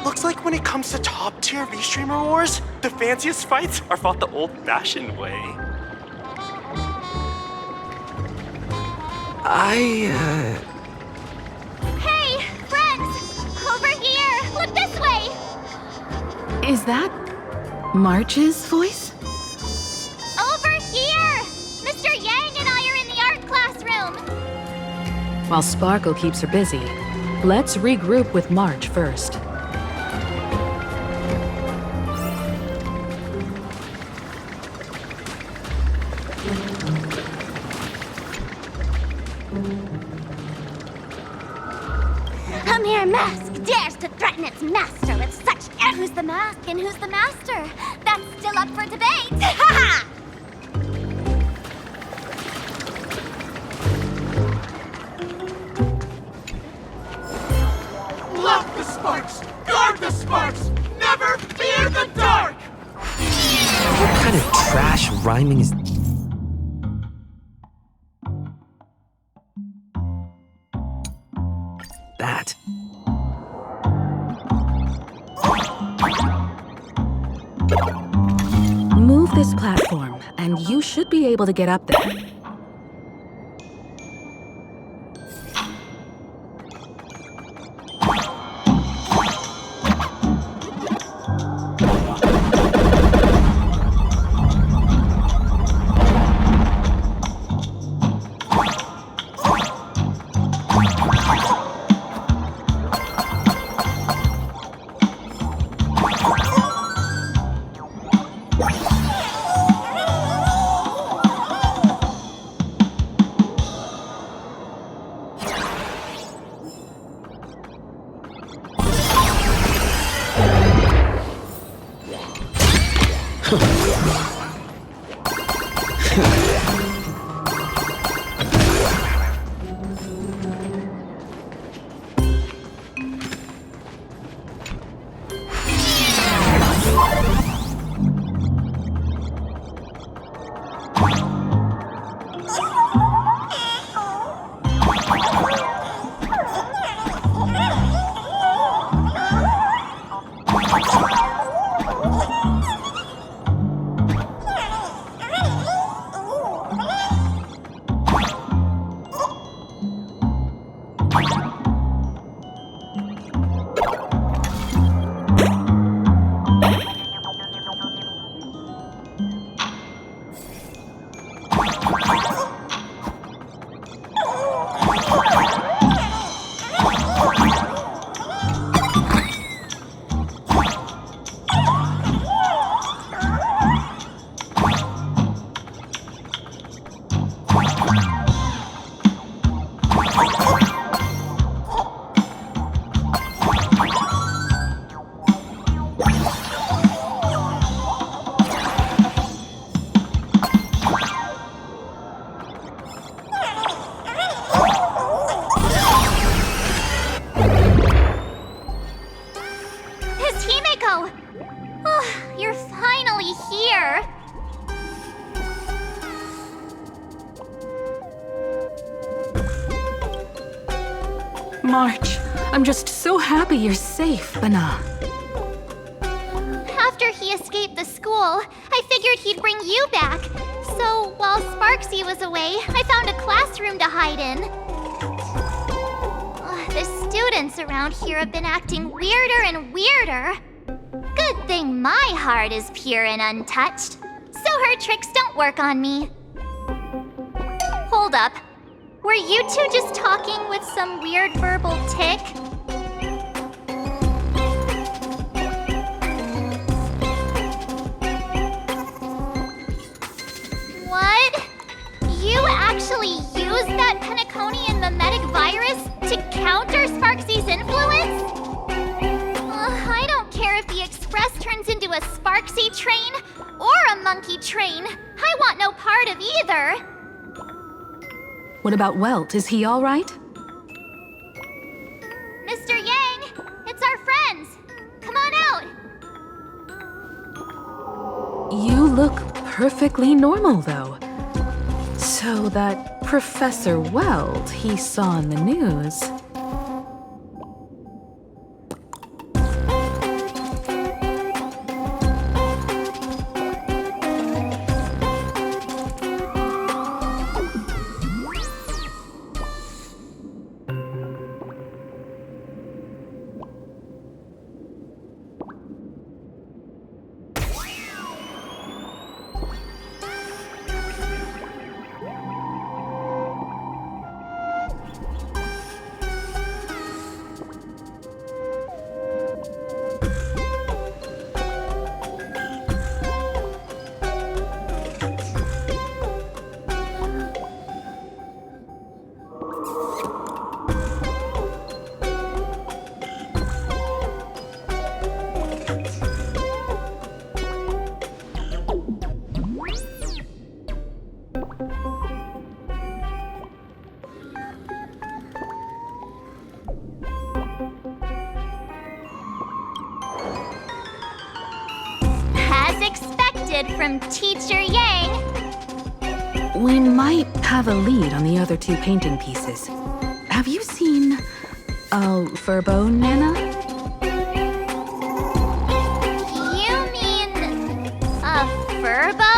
S16: Looks like when it comes to top-tier V-Streamer wars, the fanciest fights are fought the old-fashioned way.
S3: Hey, friends! Over here! Look this way!
S2: Is that March's voice?
S3: Over here! Mr. Yang and I are in the art classroom!
S2: While Sparkle keeps her busy, let's regroup with March first.
S3: A mere mask dares to threaten its master with such... Who's the mask and who's the master? That's still up for debate! Ha-ha!
S13: Love the sparks! Guard the sparks! Never fear the dark!
S14: What kind of trash rhyming is... that?
S2: Move this platform, and you should be able to get up there. March, I'm just so happy you're safe, Bana.
S3: After he escaped the school, I figured he'd bring you back. So, while Sparksy was away, I found a classroom to hide in. The students around here have been acting weirder and weirder. Good thing my heart is pure and untouched, so her tricks don't work on me. Hold up. Were you two just talking with some weird verbal tick? What? You actually used that Penaconian mimetic virus to counter Sparksy's influence? I don't care if the Express turns into a Sparksy train or a monkey train. I want no part of either.
S2: What about Welt? Is he all right?
S3: Mr. Yang, it's our friends. Come on out.
S2: You look perfectly normal, though. So that Professor Welt he saw in the news...
S11: from Teacher Yang.
S2: We might have a lead on the other two painting pieces. Have you seen Furbo, Nana?
S11: You mean a Furbo?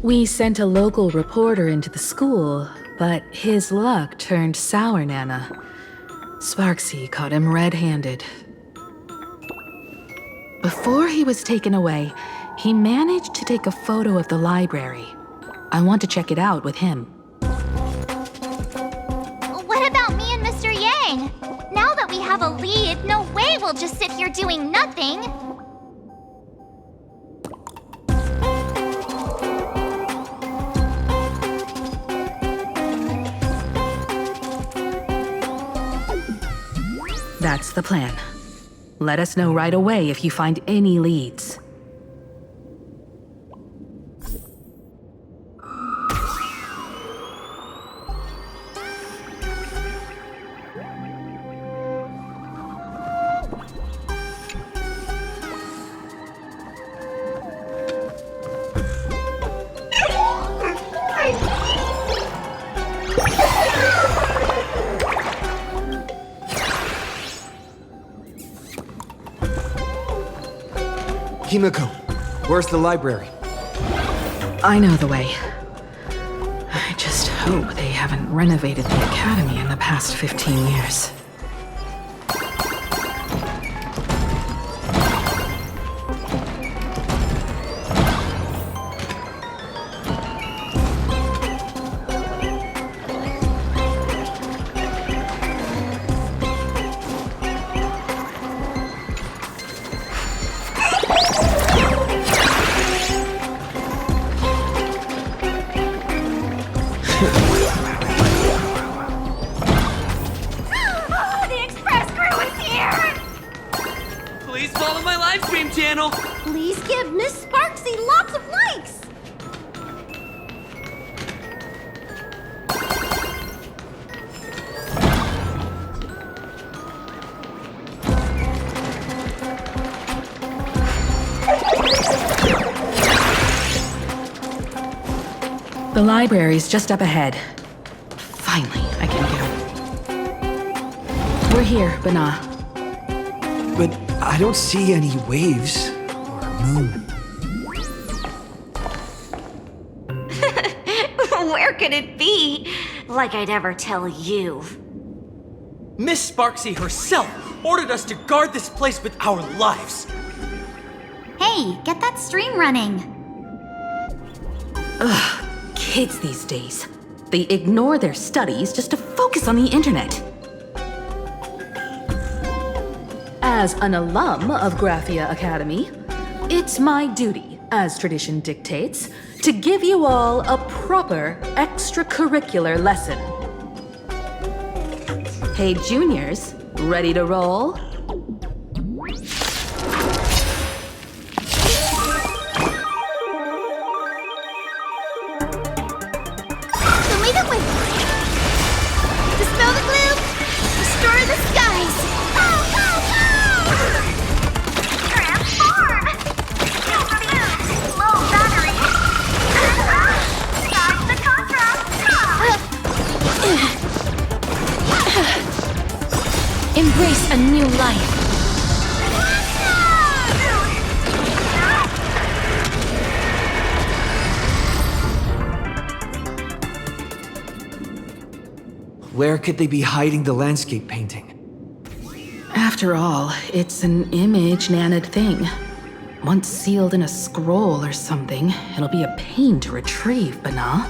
S2: We sent a local reporter into the school, but his luck turned sour, Nana. Sparksy caught him red-handed. Before he was taken away, he managed to take a photo of the library. I want to check it out with him.
S11: What about me and Mr. Yang? Now that we have a lead, no way we'll just sit here doing nothing.
S2: That's the plan. Let us know right away if you find any leads.
S14: Himiko, where's the library?
S2: I know the way. I just hope they haven't renovated the academy in the past 15 years.
S10: The express crew is here!
S12: Please follow my live stream channel.
S10: Please give Miss Sparksy lots of likes!
S2: The library's just up ahead. Finally, I can get him. We're here, Bana.
S14: But I don't see any waves or moon.
S10: Where could it be? Like I'd ever tell you.
S12: Miss Sparksy herself ordered us to guard this place with our lives.
S11: Hey, get that stream running.
S2: Ugh, kids these days. They ignore their studies just to focus on the internet. As an alum of Graphia Academy, it's my duty, as tradition dictates, to give you all a proper extracurricular lesson. Hey, juniors, ready to roll?
S10: Dispel the gloom! Restore the skies! Go, go, go! Transform! Don't remove! Low battery! Charge the contrast!
S11: Embrace a new life.
S14: Where could they be hiding the landscape painting?
S2: After all, it's an image Nana'd thing. Once sealed in a scroll or something, it'll be a pain to retrieve, Bana.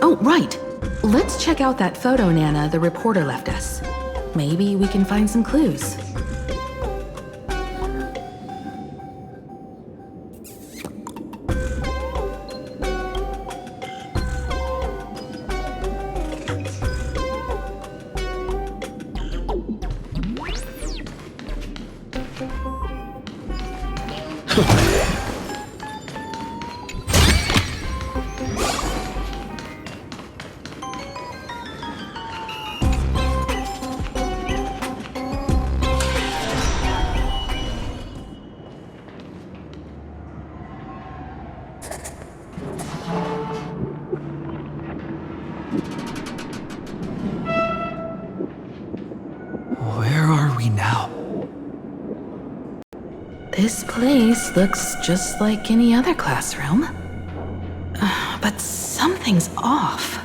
S2: Oh, right. Let's check out that photo Nana the reporter left us. Maybe we can find some clues. This place looks just like any other classroom. But something's off.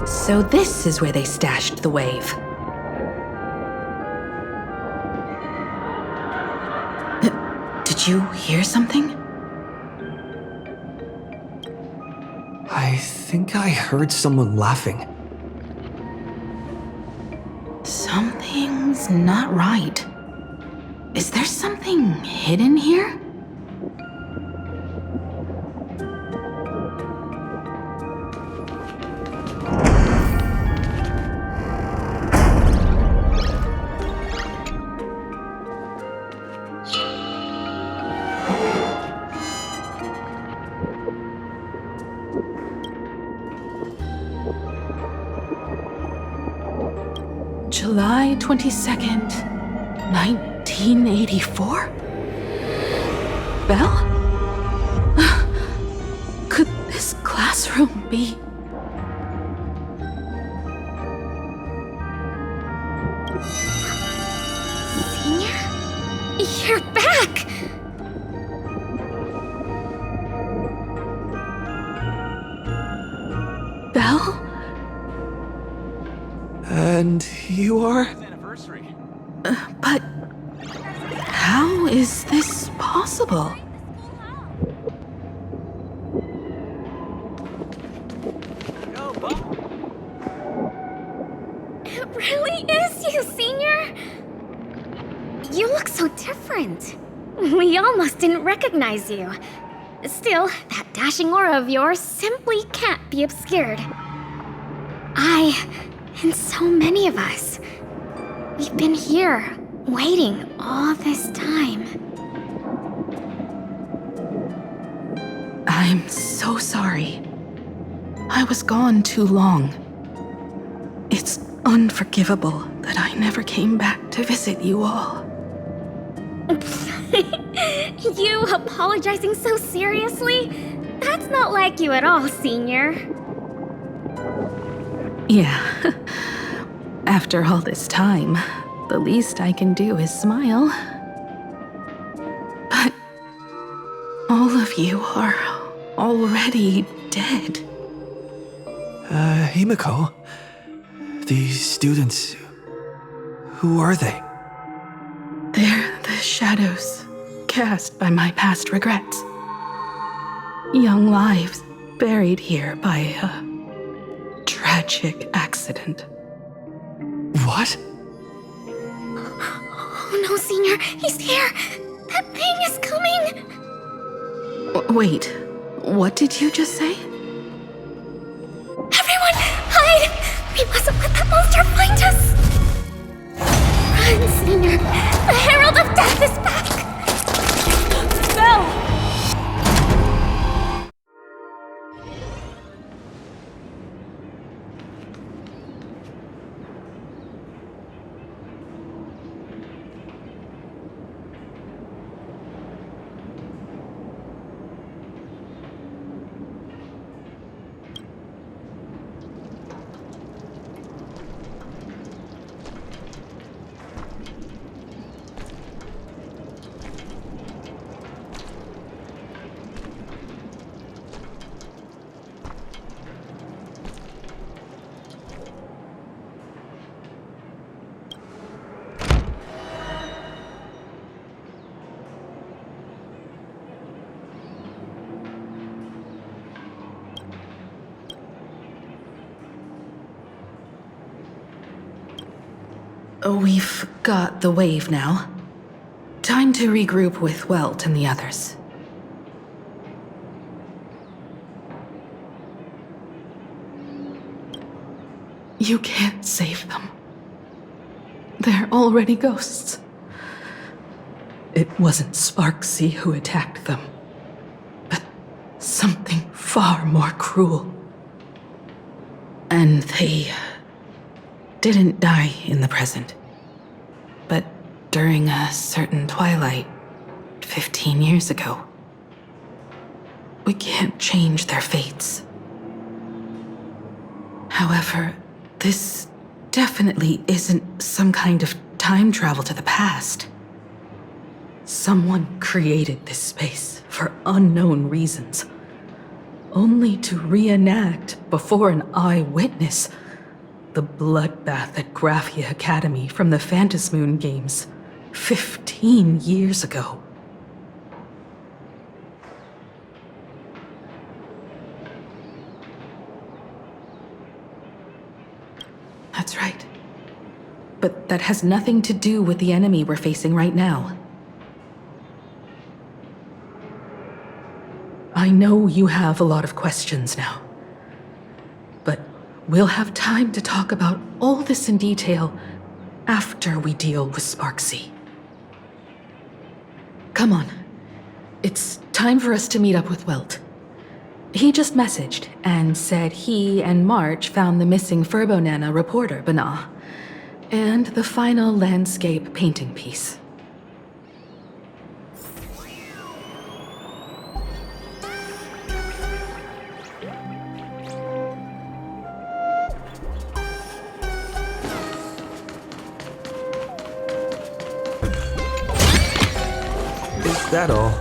S2: So this is where they stashed the wave. Did you hear something?
S14: I think I heard someone laughing.
S2: Something's not right. Is there something hidden here? July 22nd, 1984? Belle? Could this classroom be...
S11: Senior? You're back!
S2: Belle?
S14: And you are?
S2: But how is this possible?
S11: It really is you, Senior! You look so different. We almost didn't recognize you. Still, that dashing aura of yours simply can't be obscured. And so many of us. We've been here, waiting all this time.
S2: I'm so sorry. I was gone too long. It's unforgivable that I never came back to visit you all.
S11: You apologizing so seriously? That's not like you at all, Senior.
S2: Yeah. After all this time, the least I can do is smile. But all of you are already dead.
S14: Himiko? These students... who are they?
S2: They're the shadows cast by my past regrets. Young lives buried here by a tragic accident.
S14: What?
S11: Oh no, Senior, he's here! That thing is coming!
S2: Wait, what did you just say?
S11: Everyone, hide! We mustn't let that monster find us! Run, Senior! The Herald of Death is back! Belle!
S2: We've got the wave now. Time to regroup with Welt and the others. You can't save them. They're already ghosts. It wasn't Sparksy who attacked them, but something far more cruel. And they didn't die in the present, but during a certain twilight 15 years ago. We can't change their fates. However, this definitely isn't some kind of time travel to the past. Someone created this space for unknown reasons, only to reenact before an eyewitness the bloodbath at Graphia Academy from the Phantasmoon games 15 years ago. That's right. But that has nothing to do with the enemy we're facing right now. I know you have a lot of questions now, but we'll have time to talk about all this in detail after we deal with Sparksy. Come on. It's time for us to meet up with Welt. He just messaged and said he and March found the missing Furbonana reporter, Bana, and the final landscape painting piece.
S14: Is that all?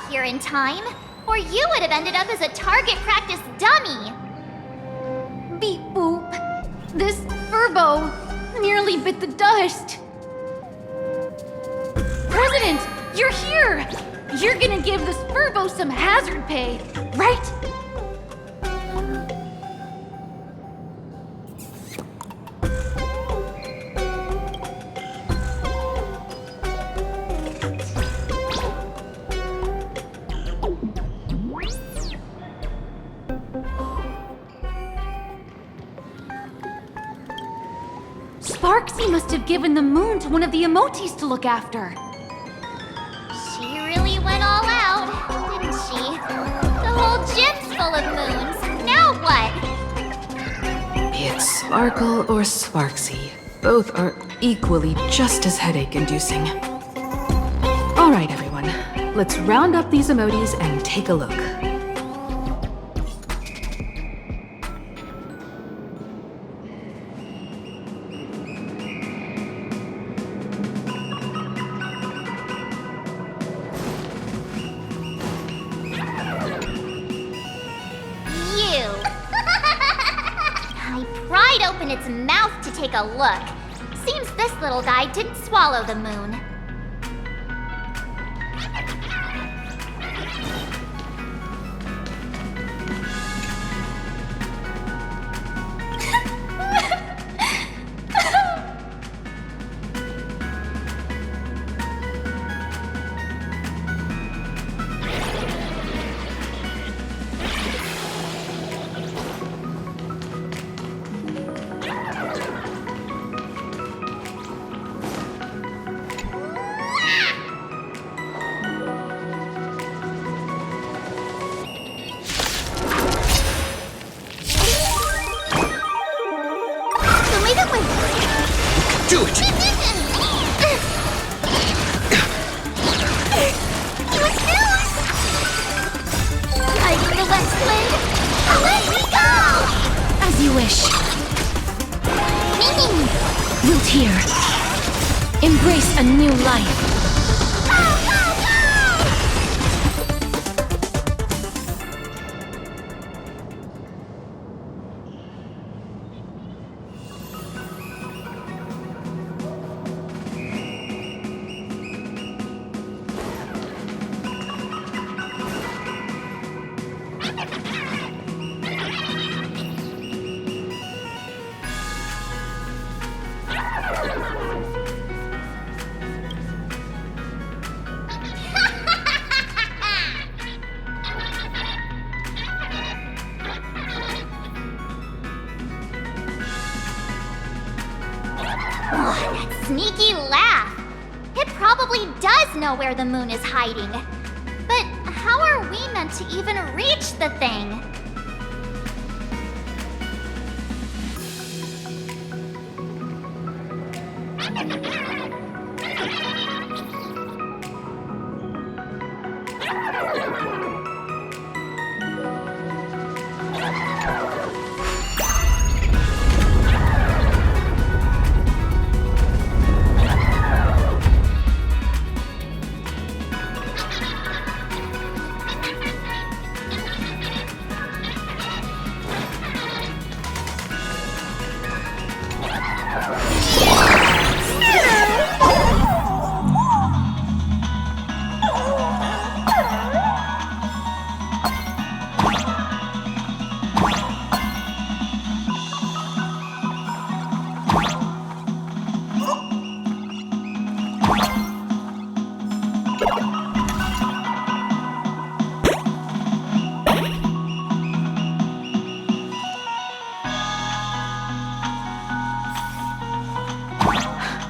S3: Here in time, or you would have ended up as a target practice dummy.
S10: Beep boop. This Furbo nearly bit the dust. President, you're here! You're gonna give this Furbo some hazard pay, right? Sparksy must have given the moon to one of the emotes to look after.
S3: She really went all out, didn't she? The whole gym's full of moons. Now what?
S2: Be it Sparkle or Sparksy, both are equally just as headache-inducing. All right, everyone. Let's round up these emotes and take a look.
S3: pried open its mouth to take a look. Seems this little guy didn't swallow the moon.
S13: Do it!
S3: Riding the west wind, away we go!
S11: As you wish. Wilt hear. Embrace a new life.
S3: Sneaky laugh! It probably does know where the moon is hiding. But how are we meant to even reach the thing?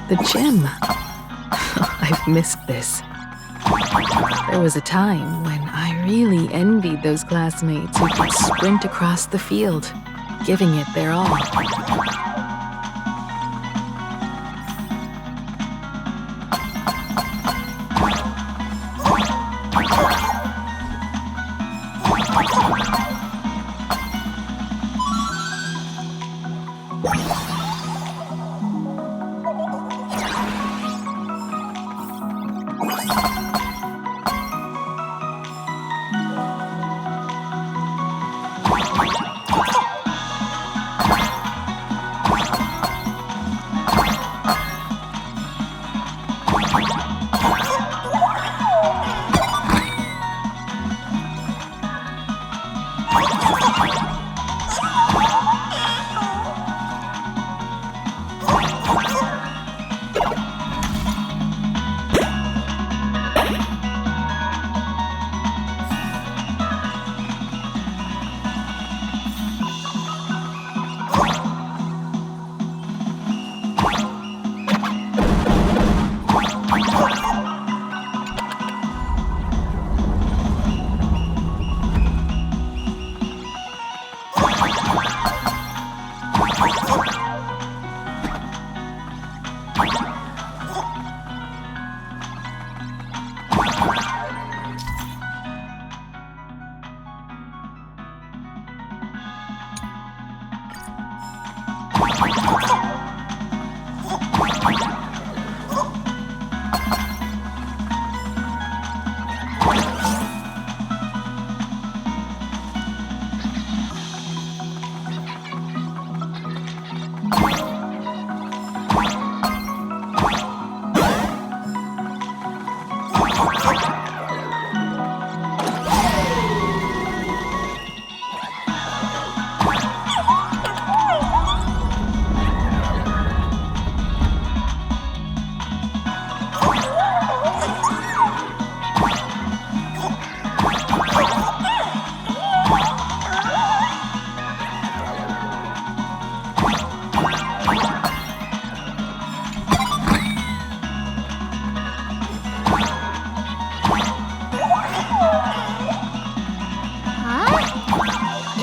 S2: The gym. I've missed this. There was a time when I really envied those classmates who could sprint across the field, giving it their all.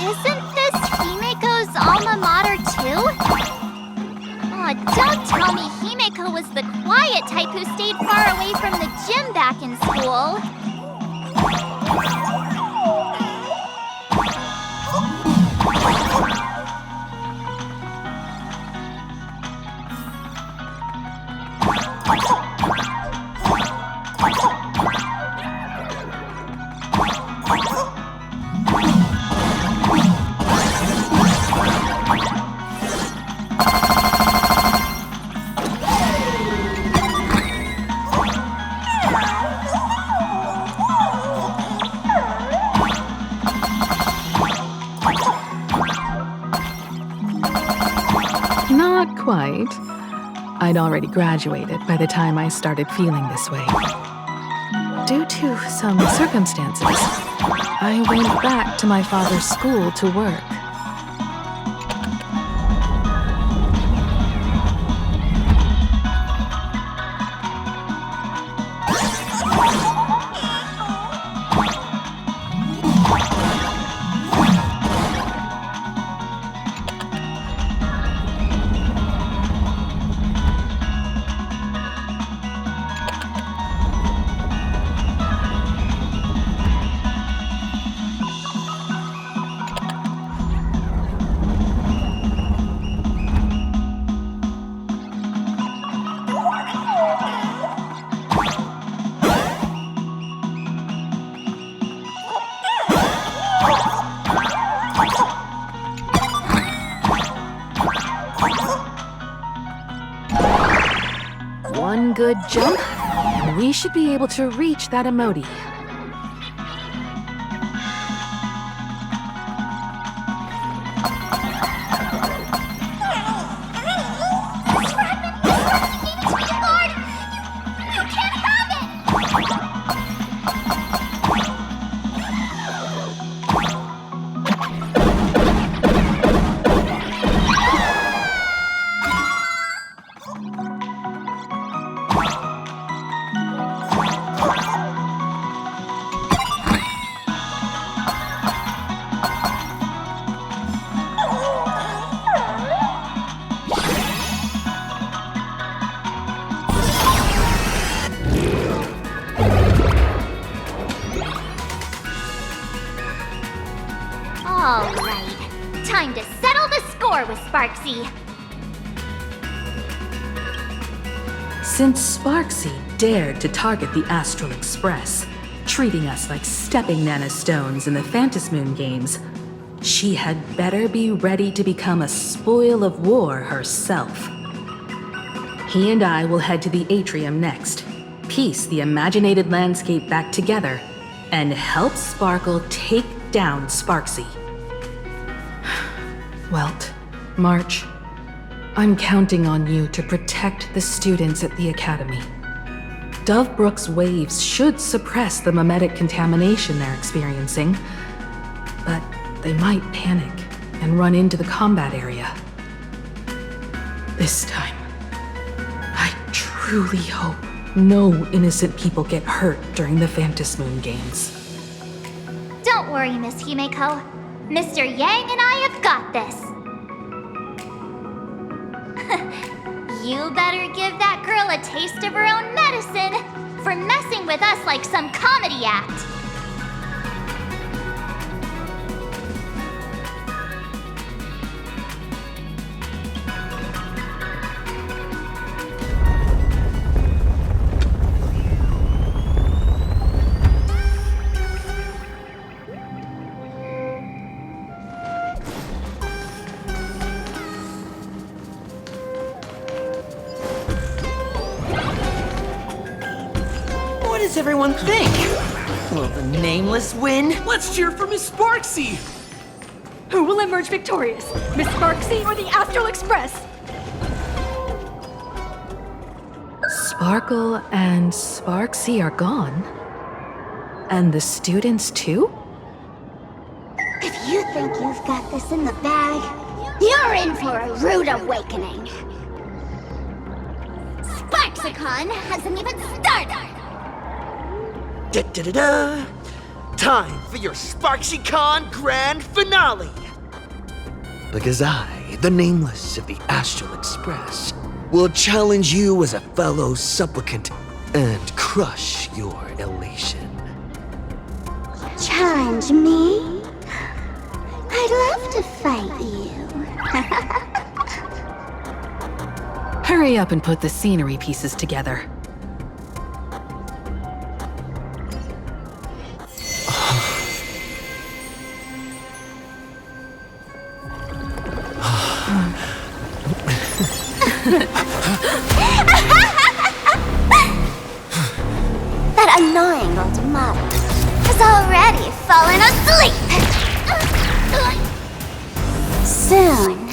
S10: Isn't this Himeko's alma mater too? Aw, don't tell me Himeko was the quiet type who stayed far away from the gym back in school.
S2: Not quite. I'd already graduated by the time I started feeling this way. Due to some circumstances, I went back to my father's school to work. One good jump, and we should be able to reach that emoji.
S10: Alright, time to settle the score with Sparksy.
S2: Since Sparksy dared to target the Astral Express, treating us like stepping nanostones in the Phantasmoon games, she had better be ready to become a spoil of war herself. He and I will head to the atrium next, piece the imaginated landscape back together, and help Sparkle take down Sparksy. Welt, March, I'm counting on you to protect the students at the Academy. Dovebrook's waves should suppress the mimetic contamination they're experiencing, but they might panic and run into the combat area. This time, I truly hope no innocent people get hurt during the Phantasmoon games.
S10: Don't worry, Miss Himeko. Mr. Yang and I have got this. You better give that girl a taste of her own medicine for messing with us like some comedy act.
S12: What does everyone think? Will the Nameless win? Let's cheer for Miss Sparksy!
S17: Who will emerge victorious? Miss Sparksy or the Astral Express?
S2: Sparkle and Sparksy are gone. And the students too?
S3: If you think you've got this in the bag, you're in for a rude awakening. Sparksicon hasn't even started!
S12: Da-da-da-da!
S18: Time for your SparksyCon Grand Finale! Because I, the Nameless of the Astral Express, will challenge you as a fellow supplicant and crush your elation.
S3: Challenge me? I'd love to fight you.
S2: Hurry up and put the scenery pieces together.
S3: That annoying old model has already fallen asleep. Soon,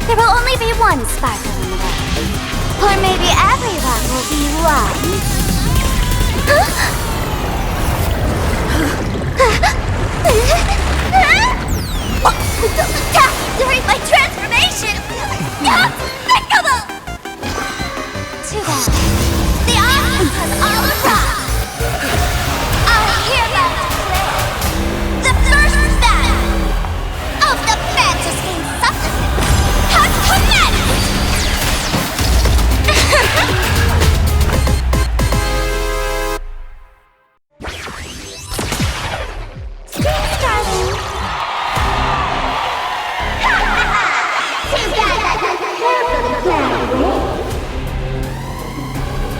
S3: there will only be one sparkle in the world. Or maybe everyone will be one. Don't attack during my transformation! Despicable! Too bad. The audience has all arrived. I hereby declare the first battle of the Fantasy Supplicants has commenced! Screen starting!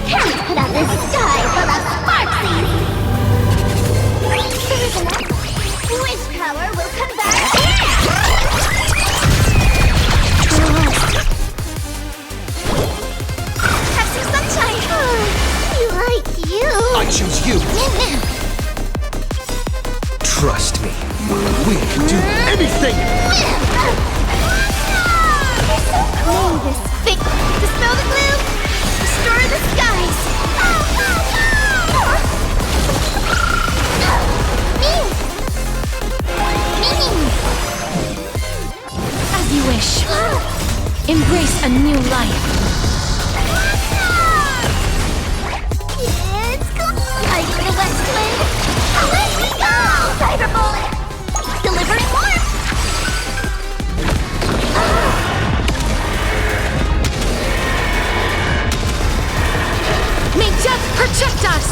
S3: Can't put out this sky full of sparksies! Which power will convert here? Have some sunshine! You like you!
S14: I choose you! Trust me, we can do anything!
S3: Name this big... Dispel the gloom! Restore the skies!
S17: As you wish. Embrace a new life.
S3: It's cool! Like the west wind! Away we go! Cyber bullet! Delivering warmth!
S17: May death protect us!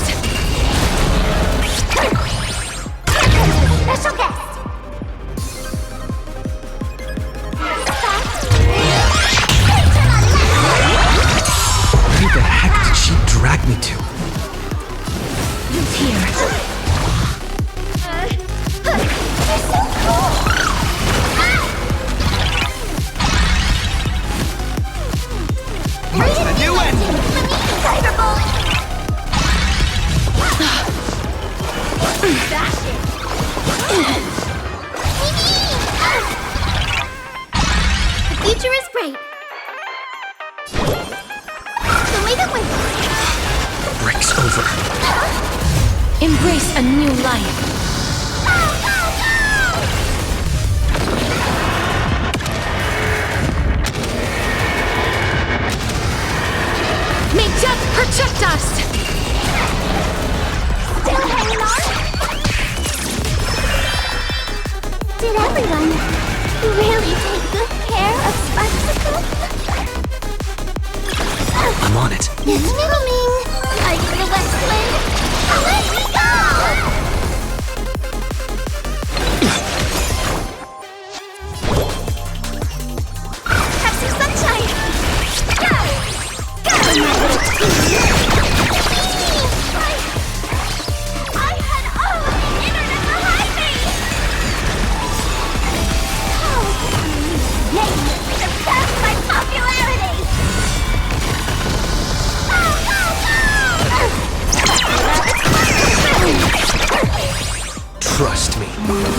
S3: Special guest!
S14: Where the heck did she drag me to?
S17: Who's here?
S3: You're so cool!
S14: Where's the new end?
S3: Cyber bullet! The future is bright. So lead it with
S14: The break's over.
S17: Embrace a new life. May death protect us!
S3: Still hanging on? Did everyone really take good care of Sparksicle?
S14: I'm on it.
S3: It's coming! Like the west wind! Away we go! Have some sunshine! Go! Go, my little team! I had all of the internet behind me! Oh, Nameless surpassed my popularity!
S14: Trust me,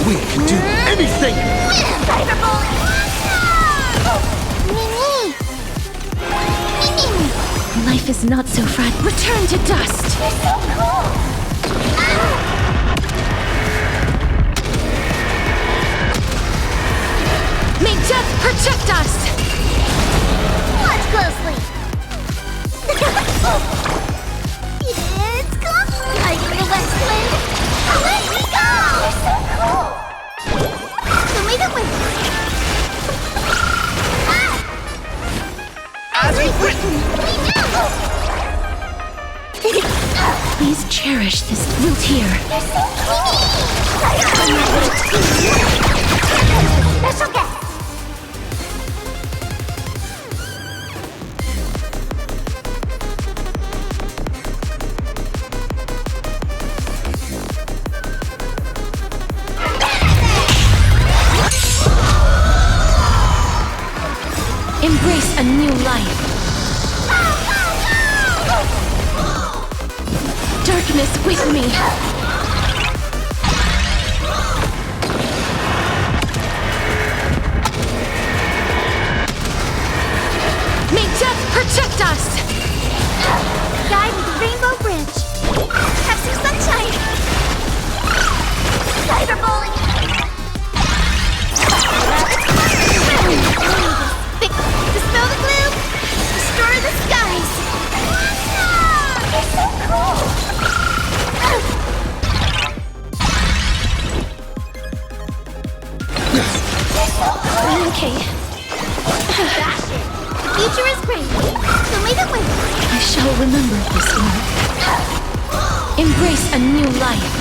S14: we can do anything!
S3: Cyber bullet! Mimi! Mimi!
S17: Life is not so fragile. Return to dust!
S3: You're so cool!
S17: May death protect us!
S3: Watch closely! It's cool! Like the west wind!
S11: cherish this root here.
S3: Special guest.
S11: Embrace a new life. Darkness with me. May death protect us.
S10: Guide with the Rainbow Bridge. Have some sunshine. Cyberbully. Dispel the gloom. Destroy the skies. You're so cool.
S11: Okay.
S10: The future is great. So leave it with me.
S11: I shall remember this one. Embrace a new life.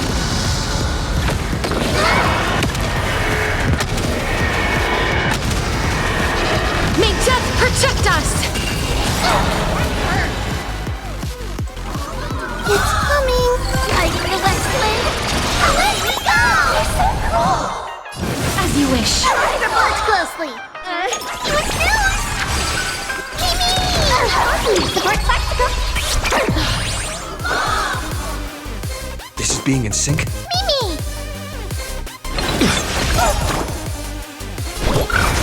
S11: May death protect us!
S10: It's coming. Guiding the west wind. Away we go. You're so cool.
S11: As you wish.
S10: Watch closely. What's news? Mimi! Support spectacle.
S14: This is being in sync?
S10: Mimi!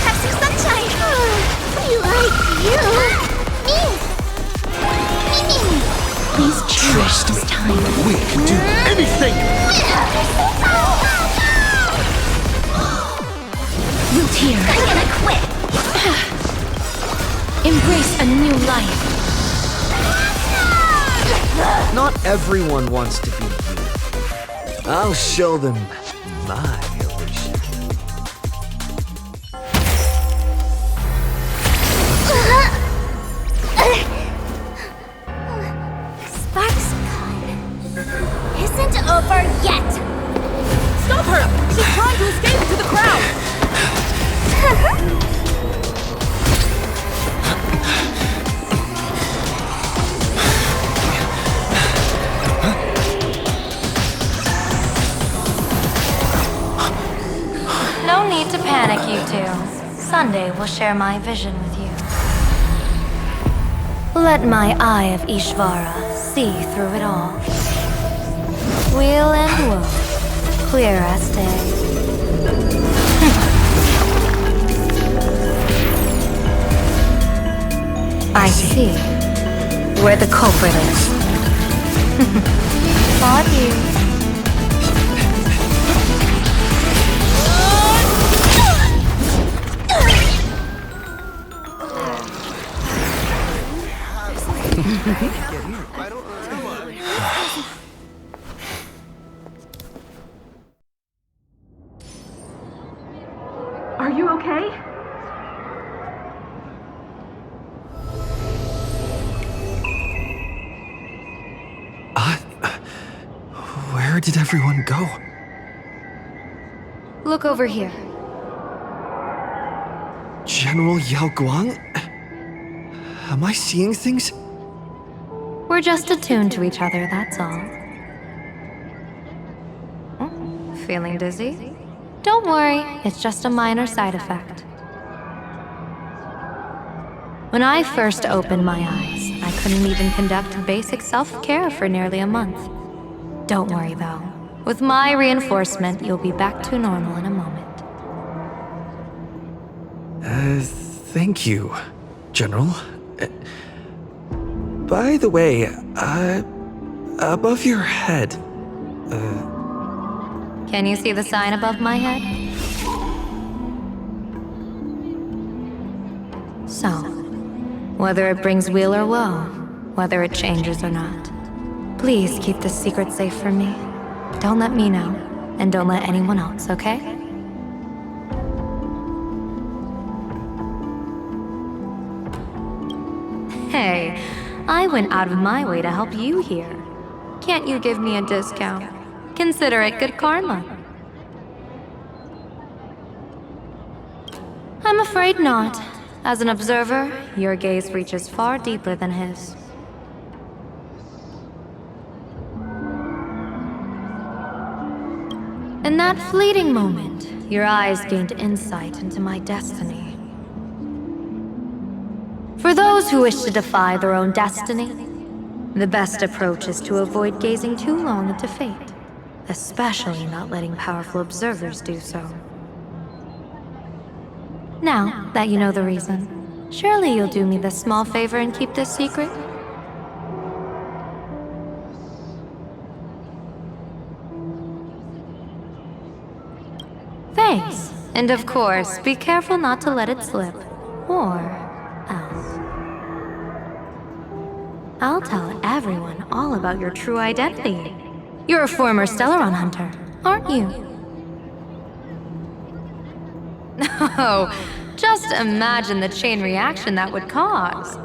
S10: Have some sunshine. We like you. Mimi!
S11: Please cherish this time.
S14: We can do anything!
S11: Root here.
S10: I'm gonna quit.
S11: Embrace a new life.
S18: Not everyone wants to be you. I'll show them my illusion.
S10: SparksCon isn't over yet.
S17: Stop her! She's trying to escape into the crowd!
S8: No need to panic, you two. Sunday will share my vision with you. Let my eye of Ishvara see through it all. Wheel and woe, clear as day. I see where the culprit is. Applaud you.
S17: Are you okay?
S14: Where did everyone go?
S8: Look over here.
S14: General Yao Guang? Am I seeing things?
S8: We're just attuned to each other, that's all. Feeling dizzy? Don't worry, it's just a minor side effect. When I first opened my eyes, I couldn't even conduct basic self-care for nearly a month. Don't worry though. With my reinforcement, you'll be back to normal in a moment.
S14: Thank you, General. By the way, above your head,
S8: Can you see the sign above my head? So, whether it brings weal or woe, whether it changes or not, please keep this secret safe from me. Don't let me know, and don't let anyone else, okay? Hey, I went out of my way to help you here. can't you give me a discount? Consider it good karma. I'm afraid not. As an observer, your gaze reaches far deeper than his. In that fleeting moment, your eyes gained insight into my destiny. For those who wish to defy their own destiny, the best approach is to avoid gazing too long into fate, especially not letting powerful observers do so. Now that you know the reason, surely you'll do me this small favor and keep this secret? Thanks. And of course, be careful not to let it slip. Or else. I'll tell everyone all about your true identity. You're a former Stellaron hunter, aren't you? Oh, just imagine the chain reaction that would cause.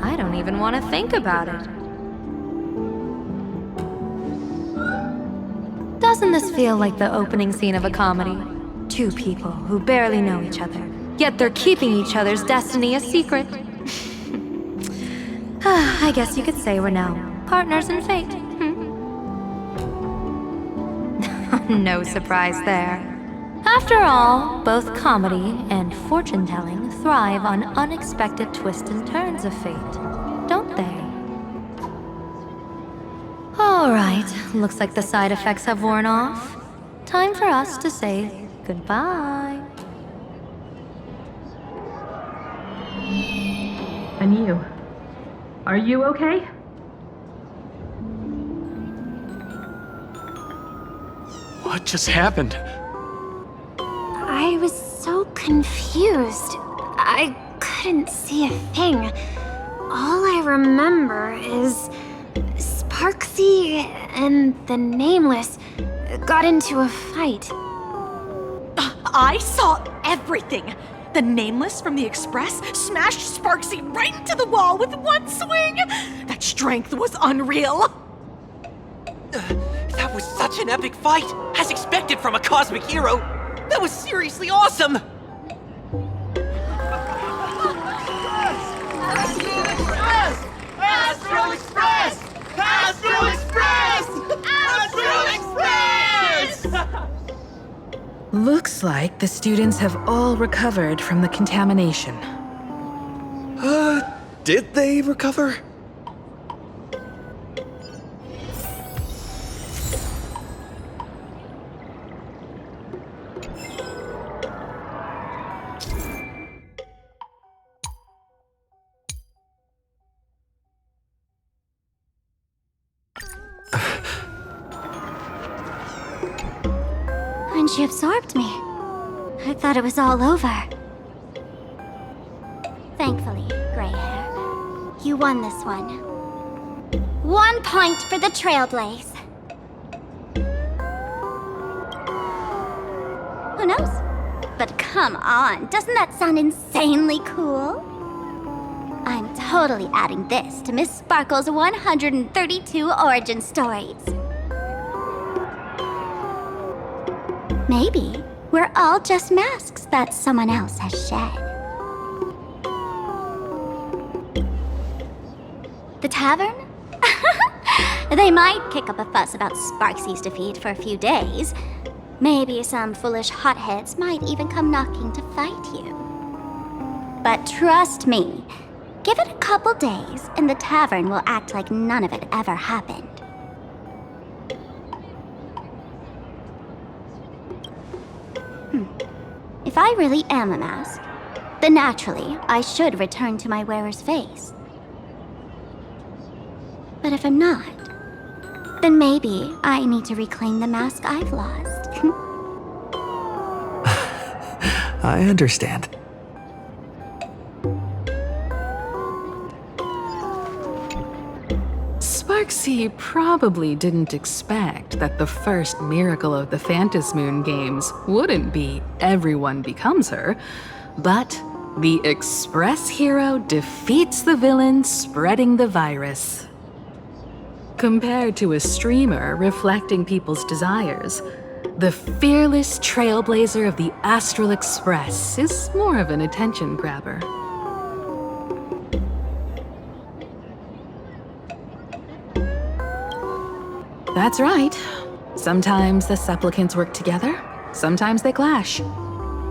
S8: I don't even want to think about it. Doesn't this feel like the opening scene of a comedy? Two people who barely know each other, yet they're keeping each other's destiny a secret. I guess you could say we're now partners in fate. No surprise there. After all, both comedy and fortune-telling thrive on unexpected twists and turns of fate, don't they? All right, looks like the side effects have worn off. Time for us to say goodbye.
S2: And you? Are you okay?
S12: What just happened?
S11: I was so confused. I couldn't see a thing. All I remember is Sparksy and the Nameless got into a fight.
S17: I saw everything. The Nameless from the Express smashed Sparksy right into the wall with one swing. That strength was unreal.
S12: That was such an epic fight, as expected from a cosmic hero. That was seriously awesome.
S13: Astral Express! Astral Express! Astral Express!
S2: Looks like the students have all recovered from the contamination.
S14: Did they recover?
S3: When she absorbed me, I thought it was all over. Thankfully, Gray Hair, you won this one. 1 point for the Trailblaze. Who knows? But come on, doesn't that sound insanely cool? I'm totally adding this to Miss Sparkle's 132 origin stories. Maybe we're all just masks that someone else has shed. The tavern? They might kick up a fuss about Sparksy's defeat for a few days. Maybe some foolish hotheads might even come knocking to fight you. But trust me, give it a couple days and the tavern will act like none of it ever happened. If I really am a mask, then naturally I should return to my wearer's face. But if I'm not, then maybe I need to reclaim the mask I've lost.
S14: I understand.
S2: Sparksy probably didn't expect that the first miracle of the Phantasmoon games wouldn't be everyone becomes her, but the Express hero defeats the villain spreading the virus. Compared to a streamer reflecting people's desires, the fearless trailblazer of the Astral Express is more of an attention grabber. That's right. Sometimes the supplicants work together, sometimes they clash.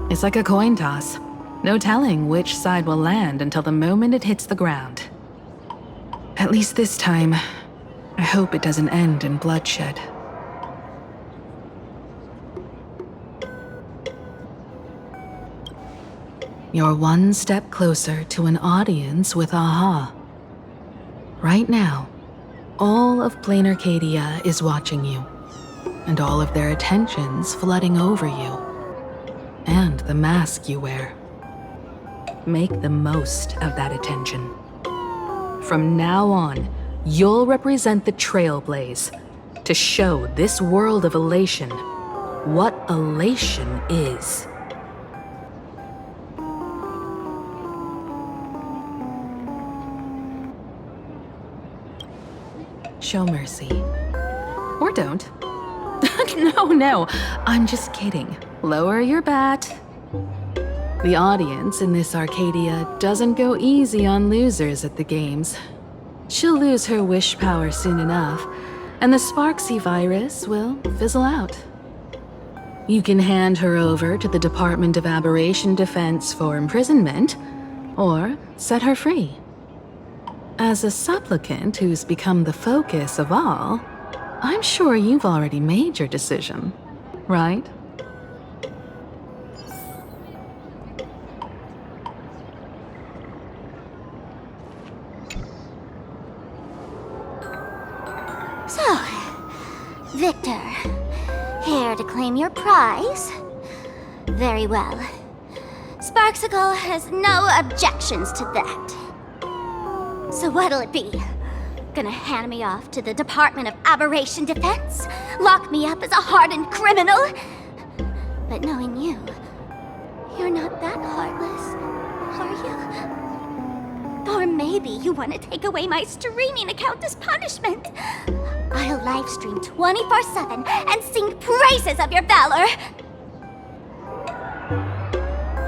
S2: It's like a coin toss. No telling which side will land until the moment it hits the ground. At least this time, I hope it doesn't end in bloodshed. You're one step closer to an audience with Aha. Right now, all of Plain Arcadia is watching you, and all of their attention's flooding over you, and the mask you wear. Make the most of that attention. From now on, you'll represent the Trailblaze to show this world of elation what elation is. Show mercy. Or don't. No, I'm just kidding. Lower your bat. The audience in this Arcadia doesn't go easy on losers at the games. She'll lose her wish power soon enough, and the Sparksy virus will fizzle out. You can hand her over to the Department of Aberration Defense for imprisonment, or set her free. As a supplicant who's become the focus of all, I'm sure you've already made your decision, right?
S3: So, Victor, here to claim your prize? Very well. Sparksicle has no objections to that. So what'll it be? Gonna hand me off to the Department of Aberration Defense? Lock me up as a hardened criminal? But knowing you, you're not that heartless, are you? Or maybe you want to take away my streaming account as punishment. I'll livestream 24/7 and sing praises of your valor.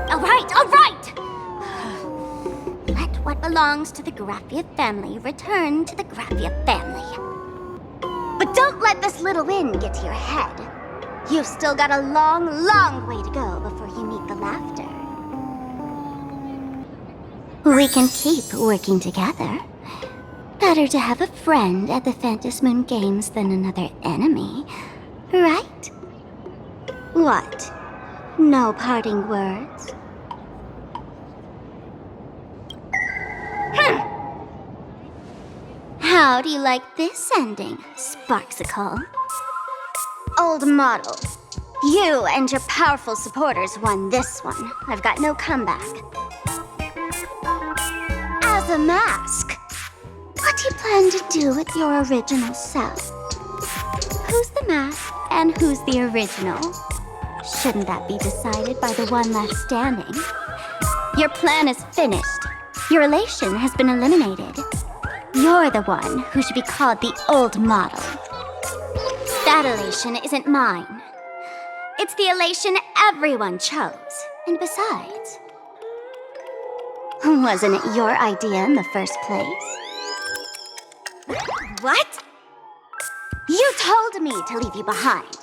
S3: All right! Let what belongs to the Graffia family return to the Graffia family. But don't let this little win get to your head. You've still got a long, long way to go before you meet the laughter. We can keep working together. Better to have a friend at the Phantasmoon Games than another enemy, right? What? No parting words? How do you like this ending, Sparksicle? Old model, you and your powerful supporters won this one. I've got no comeback. As a mask, what do you plan to do with your original self? Who's the mask and who's the original? Shouldn't that be decided by the one left standing? Your plan is finished. Your elation has been eliminated. You're the one who should be called the old model. That elation isn't mine. It's the elation everyone chose. And besides, wasn't it your idea in the first place? What? You told me to leave you behind.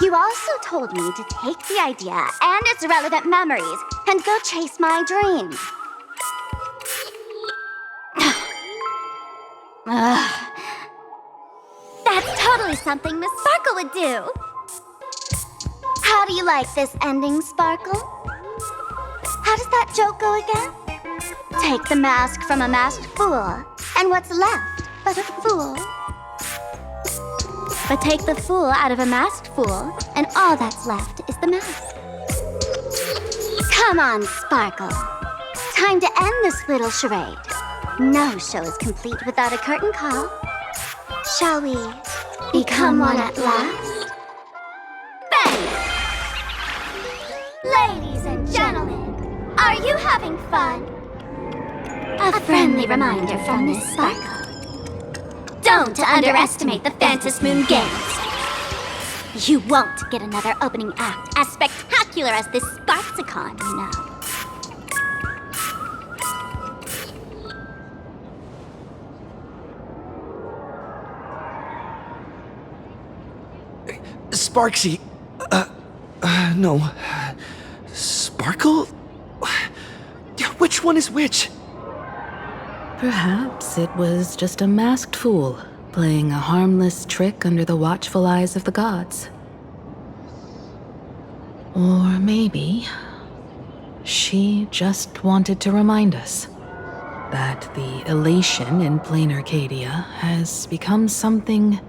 S3: You also told me to take the idea and its relevant memories and go chase my dreams. That's totally something Miss Sparkle would do. How do you like this ending, Sparkle? How does that joke go again? Take the mask from a masked fool, and what's left but a fool? But take the fool out of a masked fool, and all that's left is the mask. Come on, Sparkle. Time to end this little charade. No show is complete without a curtain call. Shall we become one at last? Bang! Ladies and gentlemen, are you having fun? A friendly reminder from Miss Sparkle. Don't underestimate the Phantom Moon Games. You won't get another opening act as spectacular as this Sparksicon, you know.
S18: Sparksy. No. Sparkle? Which one is which?
S2: Perhaps it was just a masked fool, playing a harmless trick under the watchful eyes of the gods. Or maybe she just wanted to remind us that the elation in plain Arcadia has become something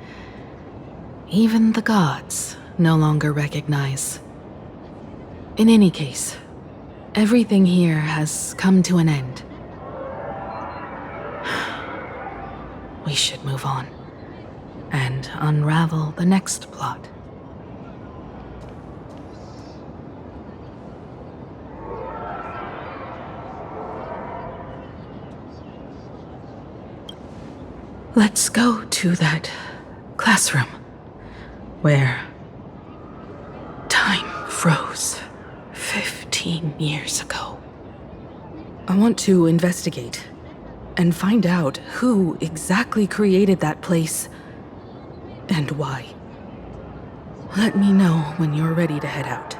S2: even the gods no longer recognize. In any case, everything here has come to an end. We should move on and unravel the next plot. Let's go to that classroom where time froze 15 years ago. I want to investigate and find out who exactly created that place and why. Let me know when you're ready to head out.